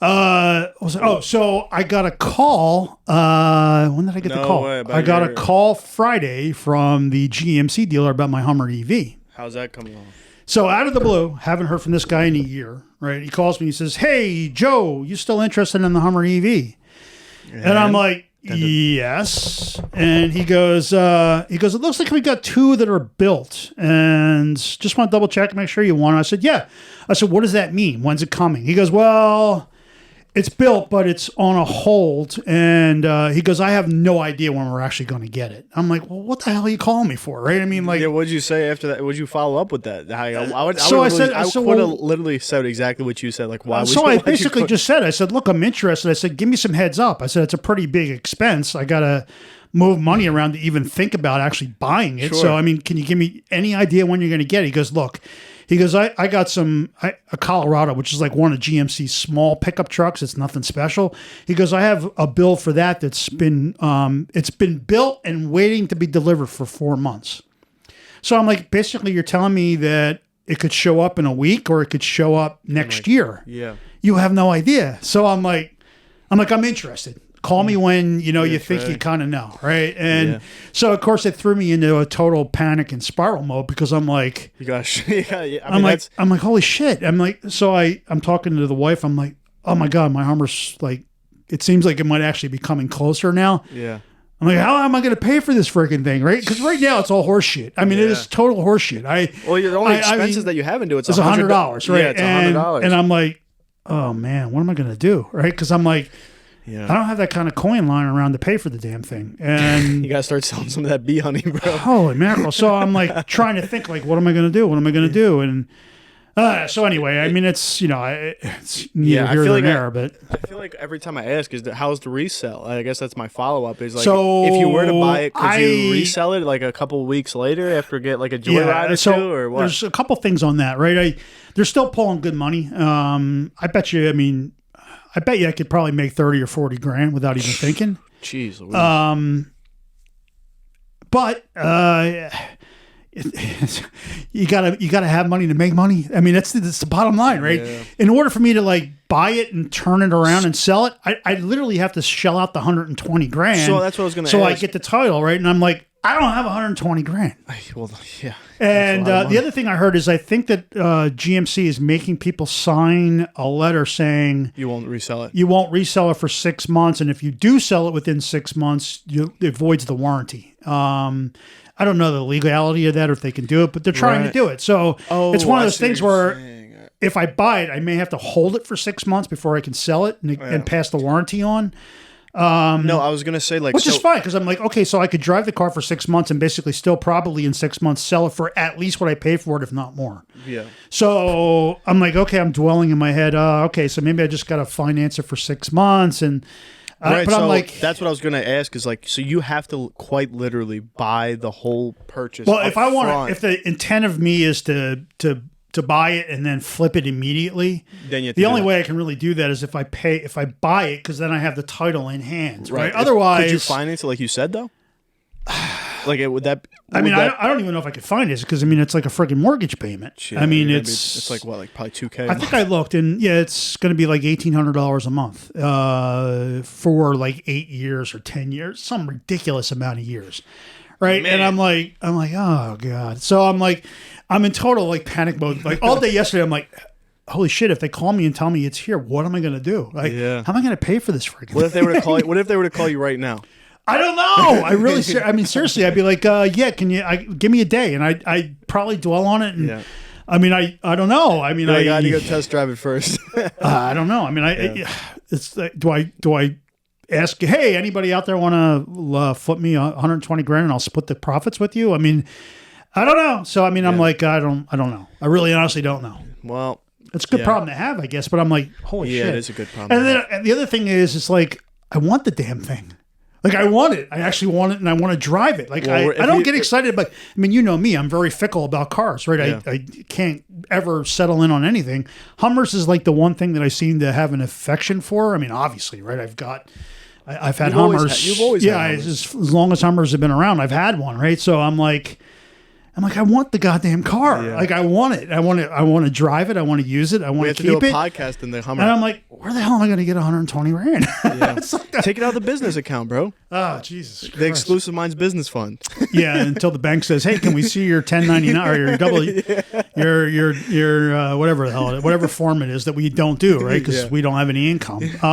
I got a call. When did I get the call? I got a call Friday from the GMC dealer about my HummerEV. How's that coming along? So out of the blue, haven't heard from this guy in a year, right? He calls me, he says, hey, Joe, you still interested in the HummerEV? And I'm like, yes. And he goes, it looks like we got two that are built and just want to double check and make sure you want it. I said, yeah. I said, what does that mean? When's it coming? He goes, well, it's built, but it's on a hold. And he goes, I have no idea when we're actually going to get it. I'm like, well, what the hell are you calling me for? Right? I mean, like, yeah. What'd you say after that? Would you follow up with that? I would have literally said exactly what you said. Like, why? So I basically just said, I said, look, I'm interested. I said, give me some heads up. I said, it's a pretty big expense. I got to move money around to even think about actually buying it. Sure. So, I mean, can you give me any idea when you're going to get it? He goes, look. He goes, I got a Colorado, which is like one of GMC's small pickup trucks. It's nothing special. He goes, I have a bill for that that's been, it's been built and waiting to be delivered for 4 months. So I'm like, basically, you're telling me that it could show up in a week or it could show up next year. Yeah. You have no idea. So I'm interested. Call me when, you think you kind of know, right? And so, of course, it threw me into a total panic and spiral mode because I'm like... I'm like, holy shit. I'm like, so I'm talking to the wife. I'm like, oh, my God, my Hummer's like, it seems like it might actually be coming closer now. Yeah. I'm like, how am I going to pay for this freaking thing, right? Because right now it's all horseshit. I mean, it is total horseshit. The only expenses that you have into it's $100, right? Yeah, it's $100. And I'm like, oh, man, what am I going to do, right? Because I'm like... Yeah. I don't have that kind of coin lying around to pay for the damn thing. And you got to start selling some of that bee honey, bro. Holy mackerel. So I'm like trying to think like, what am I going to do? What am I going to do? And so anyway, I mean, it's, it's neither here nor there, but I feel like every time I ask is how's the resell? I guess that's my follow-up is like, so if you were to buy it, could you resell it like a couple of weeks later after get like a joyride or two or what? There's a couple things on that, right? They're still pulling good money. I bet you, I could probably make 30 or 40 grand without even thinking. Jeez. But you gotta have money to make money. I mean, that's the bottom line, right? Yeah. In order for me to like buy it and turn it around and sell it, I literally have to shell out the 120 grand. So that's what I was going to ask. So I get the title, right? And I'm like, I don't have 120 grand. Well, yeah. And the other thing I heard is I think that GMC is making people sign a letter saying you won't resell it. You won't resell it for 6 months, and if you do sell it within 6 months, it voids the warranty. I don't know the legality of that or if they can do it, but they're trying to do it. So it's one of those things where if I buy it, I may have to hold it for 6 months before I can sell it and pass the warranty on. No, I was going to say which is fine because I'm like, okay, so I could drive the car for 6 months and basically still probably in 6 months sell it for at least what I paid for it, if not more. Yeah. So I'm like, okay, I'm dwelling in my head. Okay, so maybe I just got to finance it for 6 months. And right, but so I'm like, that's what I was going to ask is like, so you have to quite literally buy the whole purchase. Well, if I want, if the intent of me is to buy it and then flip it immediately, then the only way I can really do that is if I buy it, because then I have the title in hand, right? Otherwise, could you finance it like you said though? Like would that? I don't even know if I could find it because it's like a freaking mortgage payment. Yeah, it's like what, like probably $2,000. I think I looked and it's going to be like $1,800 a month for like 8 years or 10 years, some ridiculous amount of years. right? Man. And I'm like, oh God. So I'm in total like panic mode. Like all day yesterday, I'm like, holy shit! If they call me and tell me it's here, what am I gonna do? Like, how am I gonna pay for this freaking? What if they were to call you? What if they were to call you right now? I don't know. I really, I mean, seriously, I'd be like, yeah, can you give me a day? And I probably dwell on it. And I mean, I don't know. I mean, I got to go test drive it first. I don't know. I mean, it's do I ask, hey, anybody out there want to flip me 120 grand and I'll split the profits with you? I mean, I don't know. So I mean, I'm like, I don't know. I really honestly don't know. Well, it's a good problem to have, I guess. But I'm like, holy shit. Yeah, it is a good problem. And the other thing is, it's like, I want the damn thing. Like, I want it. I actually want it, and I want to drive it. Like, I don't get excited, but I mean, you know me. I'm very fickle about cars, right? Yeah. I can't ever settle in on anything. Hummers is like the one thing that I seem to have an affection for. I mean, obviously, right? I've had Hummers. You've always had Hummers. As long as Hummers have been around, I've had one, right? So I'm like, I want the goddamn car. Yeah. Like, I want it. I want to drive it. I want to use it. I want to keep it. We have to do a podcast in the Hummer. And I'm like, where the hell am I going to get 120 grand? Yeah. Take it out of the business account, bro. Oh, Jesus Christ. The Exclusive Minds business fund. Yeah, until the bank says, hey, can we see your 1099 or your your whatever the hell, whatever form it is that we don't do, right? Because we don't have any income. So,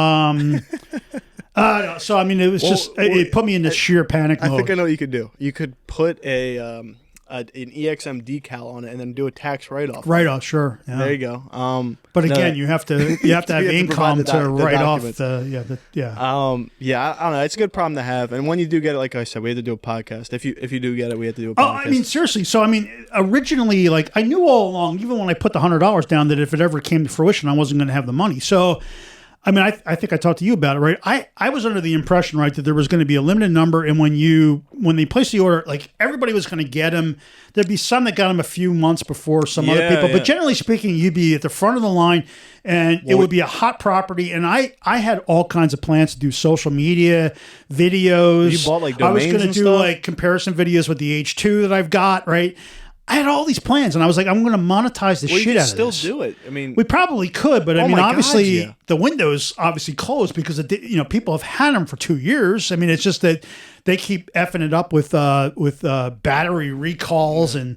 I mean, it was it put me into sheer panic mode. I think I know what you could do. You could put an EXM decal on it and then do a tax write-off. Write-off, sure. Yeah. There you go. But again, you have to have income to write off the I don't know. It's a good problem to have. And when you do get it, like I said, we have to do a podcast. If you do get it, we have to do a podcast. Oh, I mean, seriously. So, I mean, originally, like, I knew all along, even when I put the $100 down, that if it ever came to fruition, I wasn't going to have the money. So, I mean, I think I talked to you about it, right? I was under the impression, right, that there was going to be a limited number, and when they placed the order, like, everybody was going to get them. There'd be some that got them a few months before some other people, but generally speaking, you'd be at the front of the line, and it would be a hot property. And I had all kinds of plans to do social media videos. You bought like domains. I was going to do like comparison videos with the H2 that I've got, right? I had all these plans, and I was like, I'm going to monetize the shit out of this. Still do it. I mean, we probably could, but I mean, obviously, the window's obviously closed because people have had them for 2 years. I mean, it's just that they keep effing it up with battery recalls, and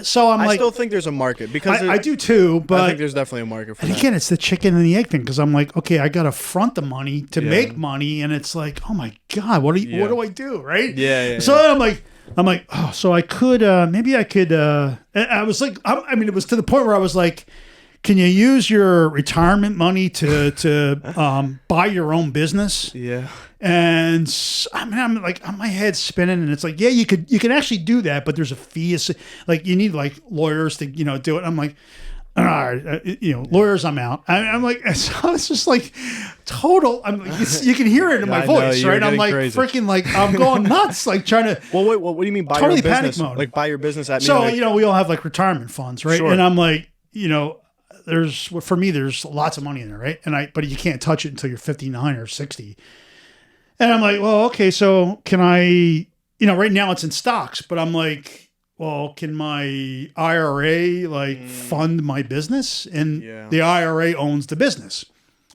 so I still think there's a market because I do too. But I think there's definitely a market for that. And again, it's the chicken and the egg thing because I'm like, okay, I got to front the money to make money, and it's like, oh my god, what do I do, right? Yeah. So I'm like, oh, so I could, maybe I could, I was like, I mean, it was to the point where I was like, can you use your retirement money to buy your own business? Yeah. And I mean, I'm like, my head's spinning, and it's like, yeah, you can actually do that, but there's a fee. Like, you need like lawyers to, do it. I'm like, all right, lawyers, I'm out. I'm like, so it's just like total. I'm like, you can hear it in my voice, right? I'm like crazy. Freaking like I'm going nuts, like trying to. Well, wait, what do you mean buy totally your business? Panic mode. Like buy your business at me? So we all have like retirement funds, right? Sure. And I'm like, for me, there's lots of money in there, right? But you can't touch it until you're 59 or 60. And I'm like, well, okay, so can I? Right now it's in stocks, but I'm like, well, can my IRA fund my business? And the IRA owns the business,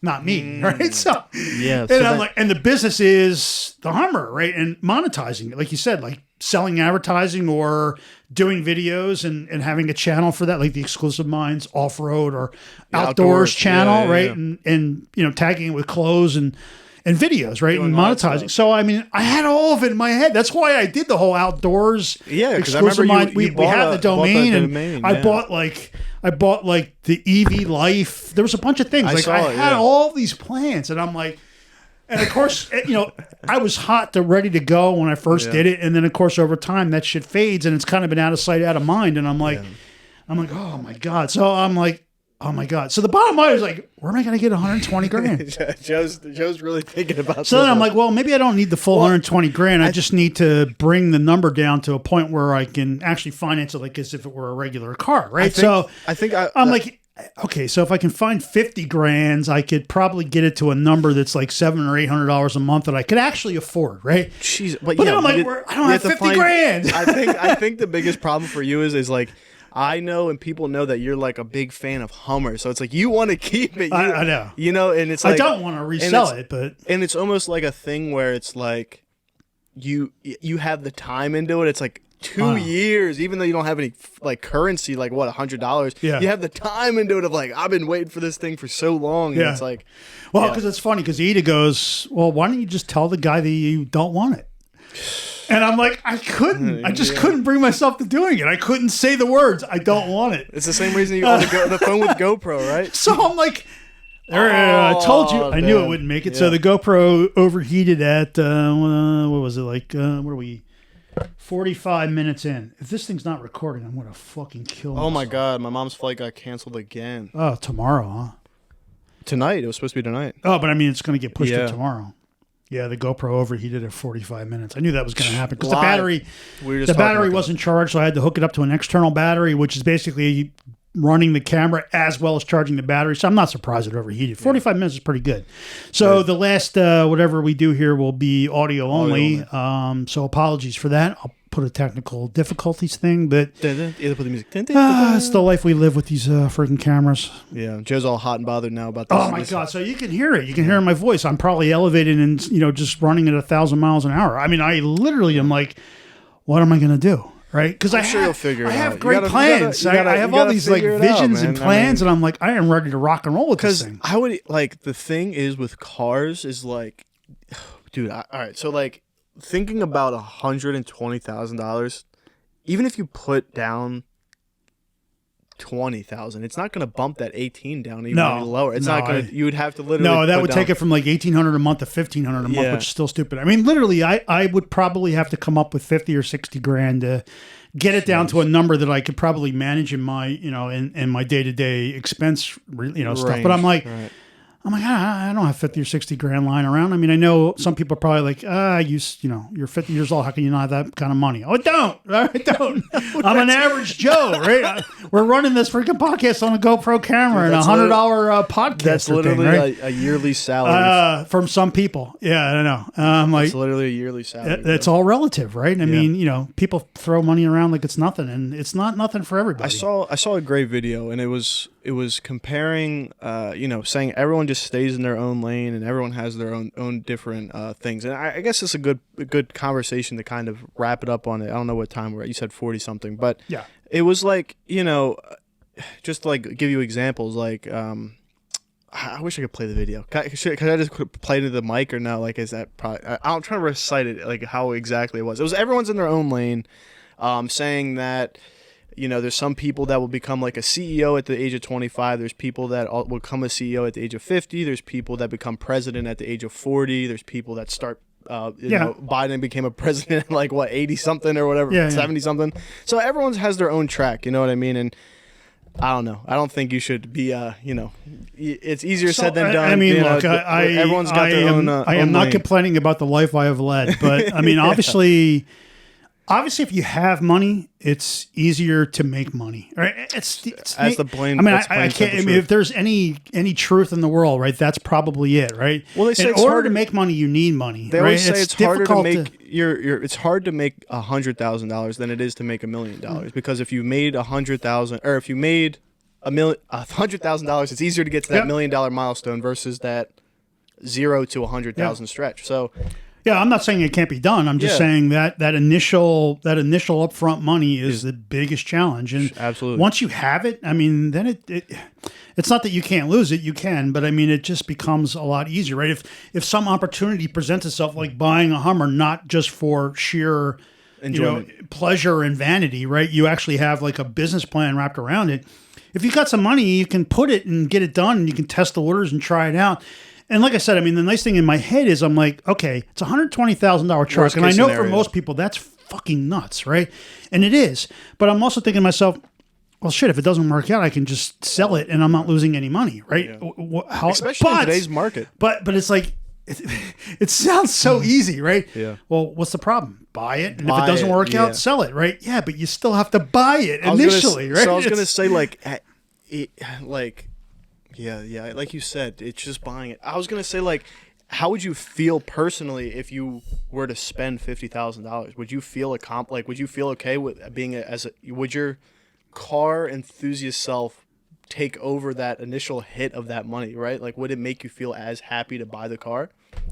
not me, right? So I'm like, and the business is the Hummer, right? And monetizing it, like you said, like selling advertising or doing videos and having a channel for that, like the Exclusive Minds off-road or outdoors channel, right? And tagging it with clothes and videos, right? And monetizing. So, I mean, I had all of it in my head. That's why I did the whole outdoors. Yeah, because I remember we had the domain, and I bought like the EV Life. There was a bunch of things. I had all these plans, and I'm like, and of course, I was hot to ready to go when I first did it, and then of course over time that shit fades, and it's kind of been out of sight, out of mind, and I'm like, oh my god. So I'm like, oh my god! So the bottom line is like, where am I going to get 120 grand? Joe's really thinking about. So then I'm like, well, maybe I don't need the full 120 grand. I just need to bring the number down to a point where I can actually finance it like as if it were a regular car, right? I'm like, okay, so if I can find 50 grand, I could probably get it to a number that's like $700 or $800 a month that I could actually afford, right? Jeez, but then I'm like, I don't have 50 grand. I think the biggest problem for you is like, I know and people know that you're like a big fan of Hummer, so it's like you want to keep it. I know, and it's like I don't want to resell it, but it's almost like a thing where it's like, you have the time into it. It's like 2 years, even though you don't have any like currency, like what, $100. Yeah. You have the time into it of like, I've been waiting for this thing for so long. And it's like, well, because it's funny because Ida goes, well, why don't you just tell the guy that you don't want it? And I'm like, I couldn't. I just couldn't bring myself to doing it. I couldn't say the words, I don't want it. It's the same reason you on the phone with GoPro, right? So I'm like, I told you. I knew it wouldn't make it. So the GoPro overheated at, what was it, like, what are we, 45 minutes in. If this thing's not recording, I'm going to fucking kill myself. Oh, my God. My mom's flight got canceled again. Oh, tomorrow, huh? Tonight. It was supposed to be tonight. Oh, but I mean, it's going to get pushed to tomorrow. Yeah, the GoPro overheated at 45 minutes. I knew that was going to happen because the battery wasn't charged, so I had to hook it up to an external battery, which is basically running the camera as well as charging the battery. So I'm not surprised it overheated. 45 minutes is pretty good. So the last whatever we do here will be audio only. So apologies for that. I'll put a technical difficulties thing, but it's the life we live with these freaking cameras. Yeah, Joe's all hot and bothered now about this. Oh my God! So you can hear it. You can hear my voice. I'm probably elevated and just running at 1,000 miles an hour. I mean, I literally am like, what am I going to do? Right? Because I'm sure you'll figure it out. I have great plans. I have all these like visions and plans, and I'm like, I am ready to rock and roll with this thing. I would like the thing is with cars is like, dude. All right, so like thinking about $120,000, even if you put down 20,000, it's not going to bump that 18 down even any lower. It's not going to. You would have to literally. No, that would take it from like 1,800 a month to 1,500 a month, which is still stupid. I mean, literally, I would probably have to come up with 50 or 60 grand to get it down to a number that I could probably manage in my in my day to day expense stuff. But I'm like. Right. I don't have 50 or 60 grand lying around. I mean, I know some people are probably like, you're 50 years old. How can you not have that kind of money? Oh, I don't. I don't. I'm an average Joe, right? We're running this freaking podcast on a GoPro camera and $100 podcast. That's literally thing, right? a yearly salary. From some people. Yeah, I don't know. It's literally a yearly salary. It's all relative, right? I mean, people throw money around like it's nothing, and it's not nothing for everybody. I saw a great video, and it was comparing, saying everyone just stays in their own lane and everyone has their own different things. And I guess it's a good conversation to kind of wrap it up on it. I don't know what time we're at. You said 40 something, but yeah, it was like, just to like give you examples, like, I wish I could play the video. Can I just play it to the mic or no? Like, is that probably, I'm trying to recite it, like how exactly it was. It was everyone's in their own lane, saying that, there's some people that will become like a CEO at the age of 25. There's people that will become a CEO at the age of 50. There's people that become president at the age of 40. There's people that start, Biden became a president at like, 80 something or whatever, 70 something. So everyone has their own track, you know what I mean? And I don't know. I don't think you should be, it's easier said than done. I mean, look, everyone's got their own. I am not complaining about the life I have led, but I mean, obviously, if you have money, it's easier to make money, right? It's the blame. I mean, I can't. I mean, if there's any truth in the world, right? That's probably it, right? Well, they say in order to make money, you need money. They always say it's harder to make. It's hard to make $100,000 than it is to make $1 million, because if you made $100,000, or if you made $100,000, it's easier to get to that $1 million milestone versus that 0 to 100,000 stretch. So. Yeah, I'm not saying it can't be done. I'm just saying that initial upfront money is the biggest challenge. And absolutely, once you have it, I mean, then it's not that you can't lose it. You can, but I mean, it just becomes a lot easier, right? If some opportunity presents itself, like buying a Hummer, not just for sheer enjoyment, pleasure and vanity, right? You actually have like a business plan wrapped around it. If you got some money, you can put it and get it done, and you can test the waters and try it out. And like I said, I mean, the nice thing in my head is I'm like, okay, it's a $120,000 truck. And I know for most people, that's fucking nuts, right? And it is. But I'm also thinking to myself, well, shit, if it doesn't work out, I can just sell it and I'm not losing any money, right? Yeah. Especially in today's market. But it's like, it sounds so easy, right? Yeah. Well, what's the problem? Buy it. And if it doesn't work out, sell it, right? Yeah, but you still have to buy it initially, right? So I was going to say, Yeah, like you said, it's just buying it. I was gonna say, like, how would you feel personally if you were to spend $50,000? Would you feel would you feel okay with being would your car enthusiast self take over that initial hit of that money, right? Like, would it make you feel as happy to buy the car?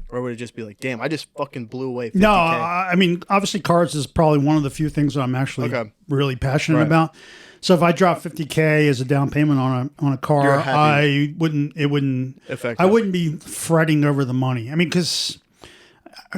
Or would it just be like, damn, I just fucking blew away 50K? No, I mean, obviously cars is probably one of the few things that I'm actually really passionate about. So if I drop 50K as a down payment on a car, I wouldn't be fretting over the money. I mean, because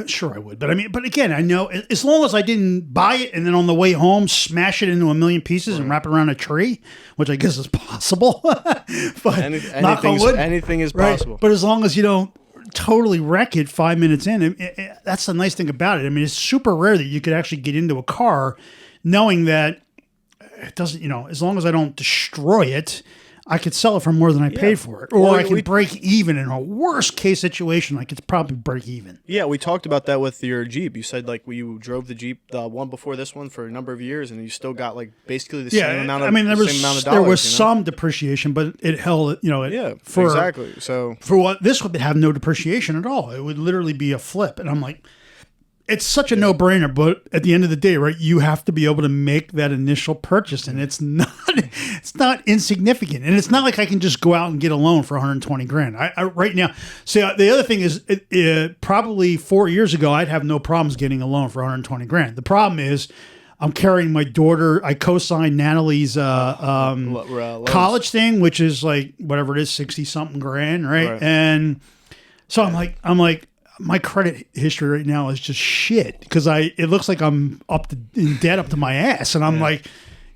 sure I would, but again, I know as long as I didn't buy it and then on the way home smash it into a million pieces and wrap it around a tree, which I guess is possible. But anything is possible. Right? But as long as you don't totally wreck it 5 minutes in, that's the nice thing about it. I mean, it's super rare that you could actually get into a car knowing that it doesn't, as long as I don't destroy it, I could sell it for more than I paid for it. Or I can break even in a worst case situation. I could probably break even. Yeah, we talked about that with your Jeep. You said like you drove the Jeep, the one before this one, for a number of years, and you still got like basically the same amount of dollars. There was some depreciation, but it held, exactly. So for what this would have no depreciation at all. It would literally be a flip. And I'm like, it's such a no-brainer, but at the end of the day, right, you have to be able to make that initial purchase, and it's not insignificant, and it's not like I can just go out and get a loan for 120 grand. I right now, see, the other thing is, probably 4 years ago, I'd have no problems getting a loan for 120 grand. The problem is, I'm carrying my daughter. I co-signed Natalie's college thing, which is like whatever it is, 60-something grand, right? And so I'm like. My credit history right now is just shit because it looks like I'm in debt up to my ass, and I'm like,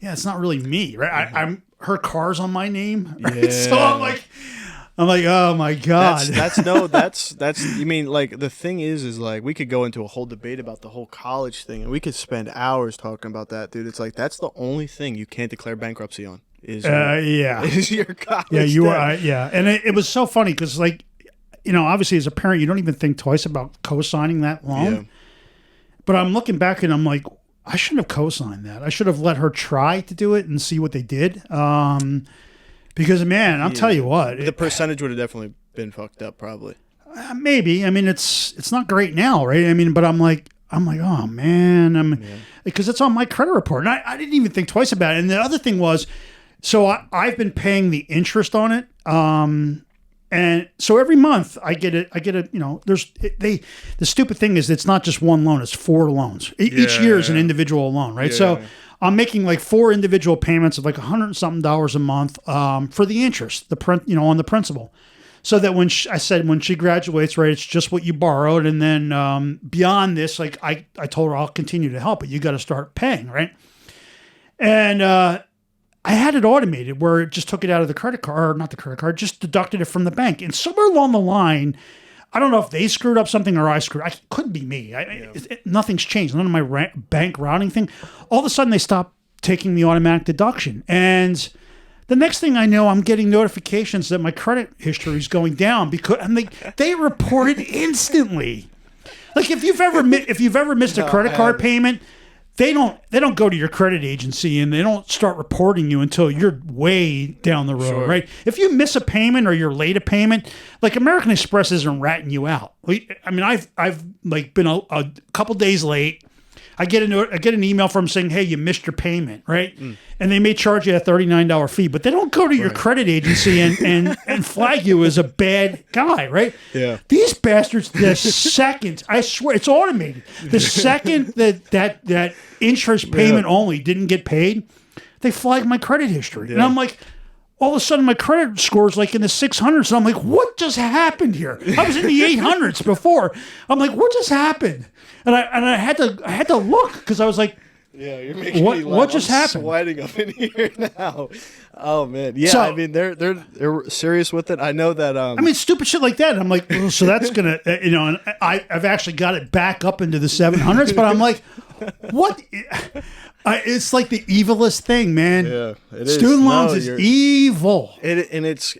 it's not really me, right? I'm her car's on my name, right? So I'm like, oh my god, that's. You mean like the thing is like we could go into a whole debate about the whole college thing, and we could spend hours talking about that, dude. It's like that's the only thing you can't declare bankruptcy on is your college. Yeah, you are. And it was so funny because like. Obviously as a parent, you don't even think twice about co-signing that loan. Yeah. But I'm looking back and I'm like, I shouldn't have co-signed that. I should have let her try to do it and see what they did. Because man, I'll tell you what, the percentage would have definitely been fucked up, probably. Maybe. I mean, it's not great now, right? I mean, but I'm like, oh man, because it's on my credit report, and I didn't even think twice about it. And the other thing was, so I've been paying the interest on it. And so every month I get it. The stupid thing is it's not just one loan; it's 4 loans. Each year is an individual loan, right? So I'm making like 4 individual payments of like $100-something a month for the interest, on the principal. So that when she graduates, right, it's just what you borrowed, and then beyond this, like I told her I'll continue to help, but you got to start paying, right? And I had it automated where it just took it out of the credit card, or not the credit card, just deducted it from the bank. And somewhere along the line, I don't know if they screwed up something or I screwed. It couldn't be me. Nothing's changed. None of my bank routing thing. All of a sudden, they stopped taking the automatic deduction. And the next thing I know, I'm getting notifications that my credit history is going down because they report it instantly. Like if you've ever missed a credit card payment. They don't go to your credit agency and they don't start reporting you until you're way down the road, right? If you miss a payment or you're late a payment, like American Express isn't ratting you out. I mean, I've like been a couple days late. I get an email from them saying, "Hey, you missed your payment," right? And they may charge you a $39 fee, but they don't go to your credit agency and flag you as a bad guy, right? Yeah. These bastards, the second, I swear, it's automated. The second that interest payment only didn't get paid, they flag my credit history, and I'm like. All of a sudden, my credit score is like in the 600s. And I'm like, what just happened here? I was in the 800s before. I'm like, what just happened? And I had to look because I was like, yeah, you're making me laugh. What just happened? Sweating up in here now. Oh man, yeah. So, I mean, they're serious with it. I know that. I mean, stupid shit like that. And I'm like, well, so that's gonna, and I've actually got it back up into the 700s. But I'm like, what? It's like the evilest thing, man. Yeah, it is. Student loans is evil. And it's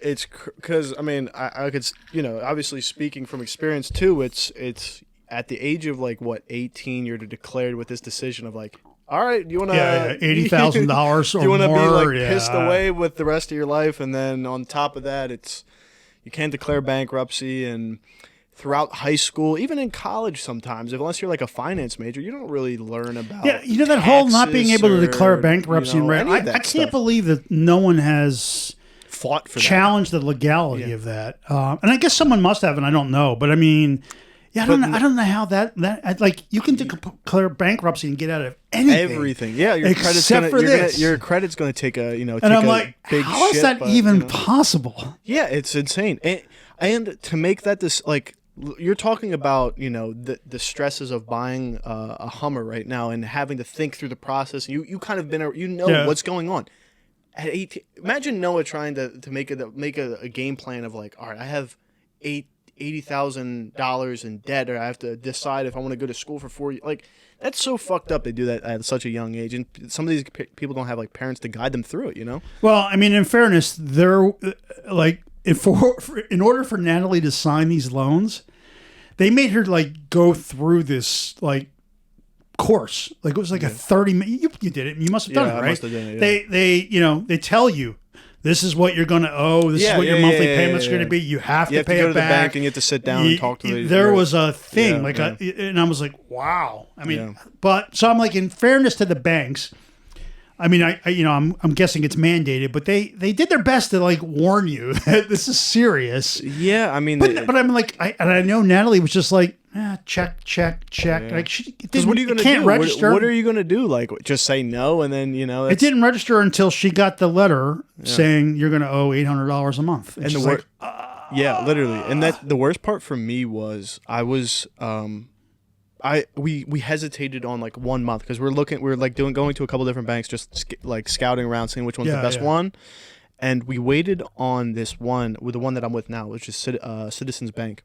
because I mean I could obviously speaking from experience too. It's at the age of like what 18 you're declared with this decision of like, all right, you want to $80,000 or more. You want to be like pissed away with the rest of your life, and then on top of that, you can't declare bankruptcy and. Throughout high school, even in college sometimes, unless you're like a finance major, you don't really learn about that whole not being able to declare bankruptcy. I can't believe that no one has fought for that. challenge the legality of that. And I guess someone must have, and I don't know. But I mean, yeah, I don't know how that like you can declare bankruptcy and get out of anything. Everything. Yeah, your credit's gonna take a and I'm like, big how is that even possible? Yeah, it's insane. And to make that this like. You're talking about, the stresses of buying a Hummer right now and having to think through the process. You kind of what's going on. At 18, imagine Noah trying to make a game plan of like, all right, I have $80,000 in debt, or I have to decide if I want to go to school for 4 years. Like, that's so fucked up. They do that at such a young age, and some of these people don't have like parents to guide them through it. Well, I mean, in fairness, they're like. In order for Natalie to sign these loans, they made her like go through this like course. Like it was like a 30-minute. You did it. You must have done it, right? I must have done it, They tell you this is what you're going to owe. This is what your monthly payment's going to be. You have to pay go it to back. the bank and you have to sit down and talk to the. There was a thing and I was like, wow. I mean, but so I'm like, in fairness to the banks. I mean, I'm guessing it's mandated, but they did their best to like warn you that this is serious. Yeah, I mean, but I'm like, I know Natalie was just like, check. Like, because what are you going to do? Register. What are you going to do? Like, just say no, and then it didn't register until she got the letter saying you're going to owe $800 a month. And literally, and that the worst part for me was we hesitated on like 1 month because we're going to a couple different banks, just like scouting around, seeing which one's the best one, and we waited on this one with the one that I'm with now, which is Citizens Bank.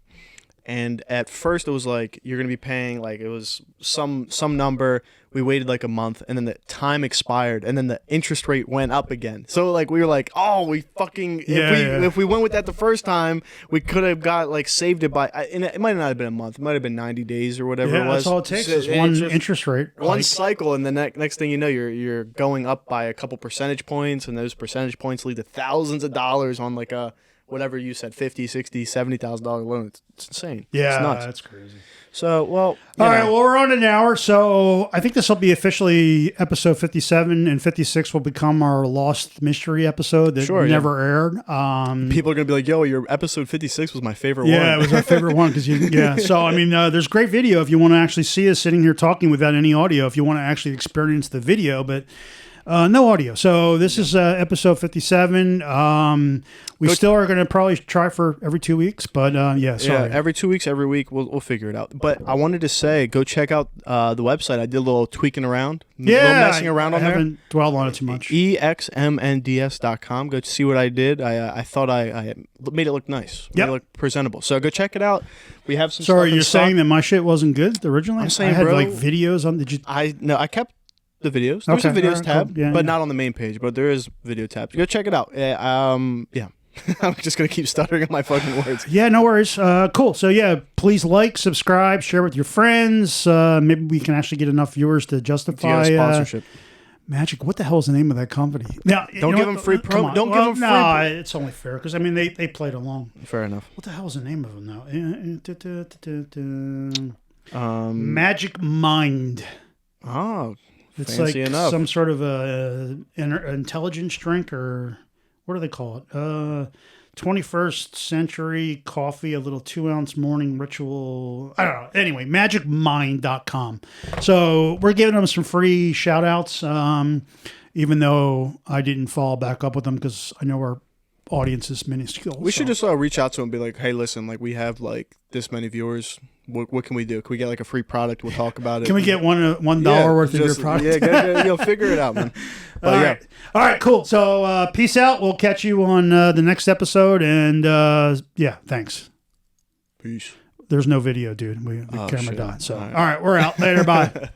And at first it was like you're gonna be paying like it was some number. We waited like a month, and then the time expired, and then the interest rate went up again. So like we were like, oh, if we went with that the first time, we could have got like saved it by. And it might not have been a month. It might have been 90 days or whatever it was. That's all it takes is one interest rate, one cycle, and the next thing you know, you're going up by a couple percentage points, and those percentage points lead to thousands of dollars on like a. Whatever you said, $50,000, $60,000, $70,000 loan. It's insane. Yeah, it's nuts. That's crazy. So, well, all right. Well, we're on an hour, so I think this will be officially episode 57, and 56 will become our lost mystery episode that never aired. People are gonna be like, "Yo, your episode 56 was my favorite one." Yeah, it was my favorite one because So I mean, there's great video if you want to actually see us sitting here talking without any audio. If you want to actually experience the video, but. No audio. So this is episode 57. We still are going to probably try for every 2 weeks, but sorry. Yeah, every 2 weeks, every week, we'll figure it out. But I wanted to say, go check out the website. I did a little tweaking around, a little messing around on there. I haven't dwelled on it too much. exmnds.com. Go see what I did. I thought I made it look nice. Made it look presentable. So go check it out. We have some. Sorry, stuff you're saying that my shit wasn't good originally? I'm saying, I had like videos on. Did you? I kept. The videos. There's a videos tab, but not on the main page. But there is video tabs. Go check it out. I'm just gonna keep stuttering on my fucking words. Yeah, no worries. Cool. So please like, subscribe, share with your friends. Maybe we can actually get enough viewers to justify sponsorship. Magic. What the hell is the name of that company? Now, don't give them free promo. Don't give them free. No, it's only fair because I mean they played along. Fair enough. What the hell is the name of them now? Magic Mind. Oh. It's fancy like enough. Some sort of intelligence drink, or what do they call it? 21st century coffee, a little 2-ounce morning ritual. I don't know. Anyway, magicmind.com. So we're giving them some free shout outs, even though I didn't follow back up with them because I know our audience is minuscule. We should just reach out to them and be like, hey, listen, like we have like this many viewers. What can we do? Can we get like a free product? We'll talk about it. Can we get $1 worth of your product? You'll figure it out, man. But, all right, cool. So peace out. We'll catch you on the next episode. And thanks. Peace. There's no video, dude. The camera died. So all right, we're out. Later. Bye.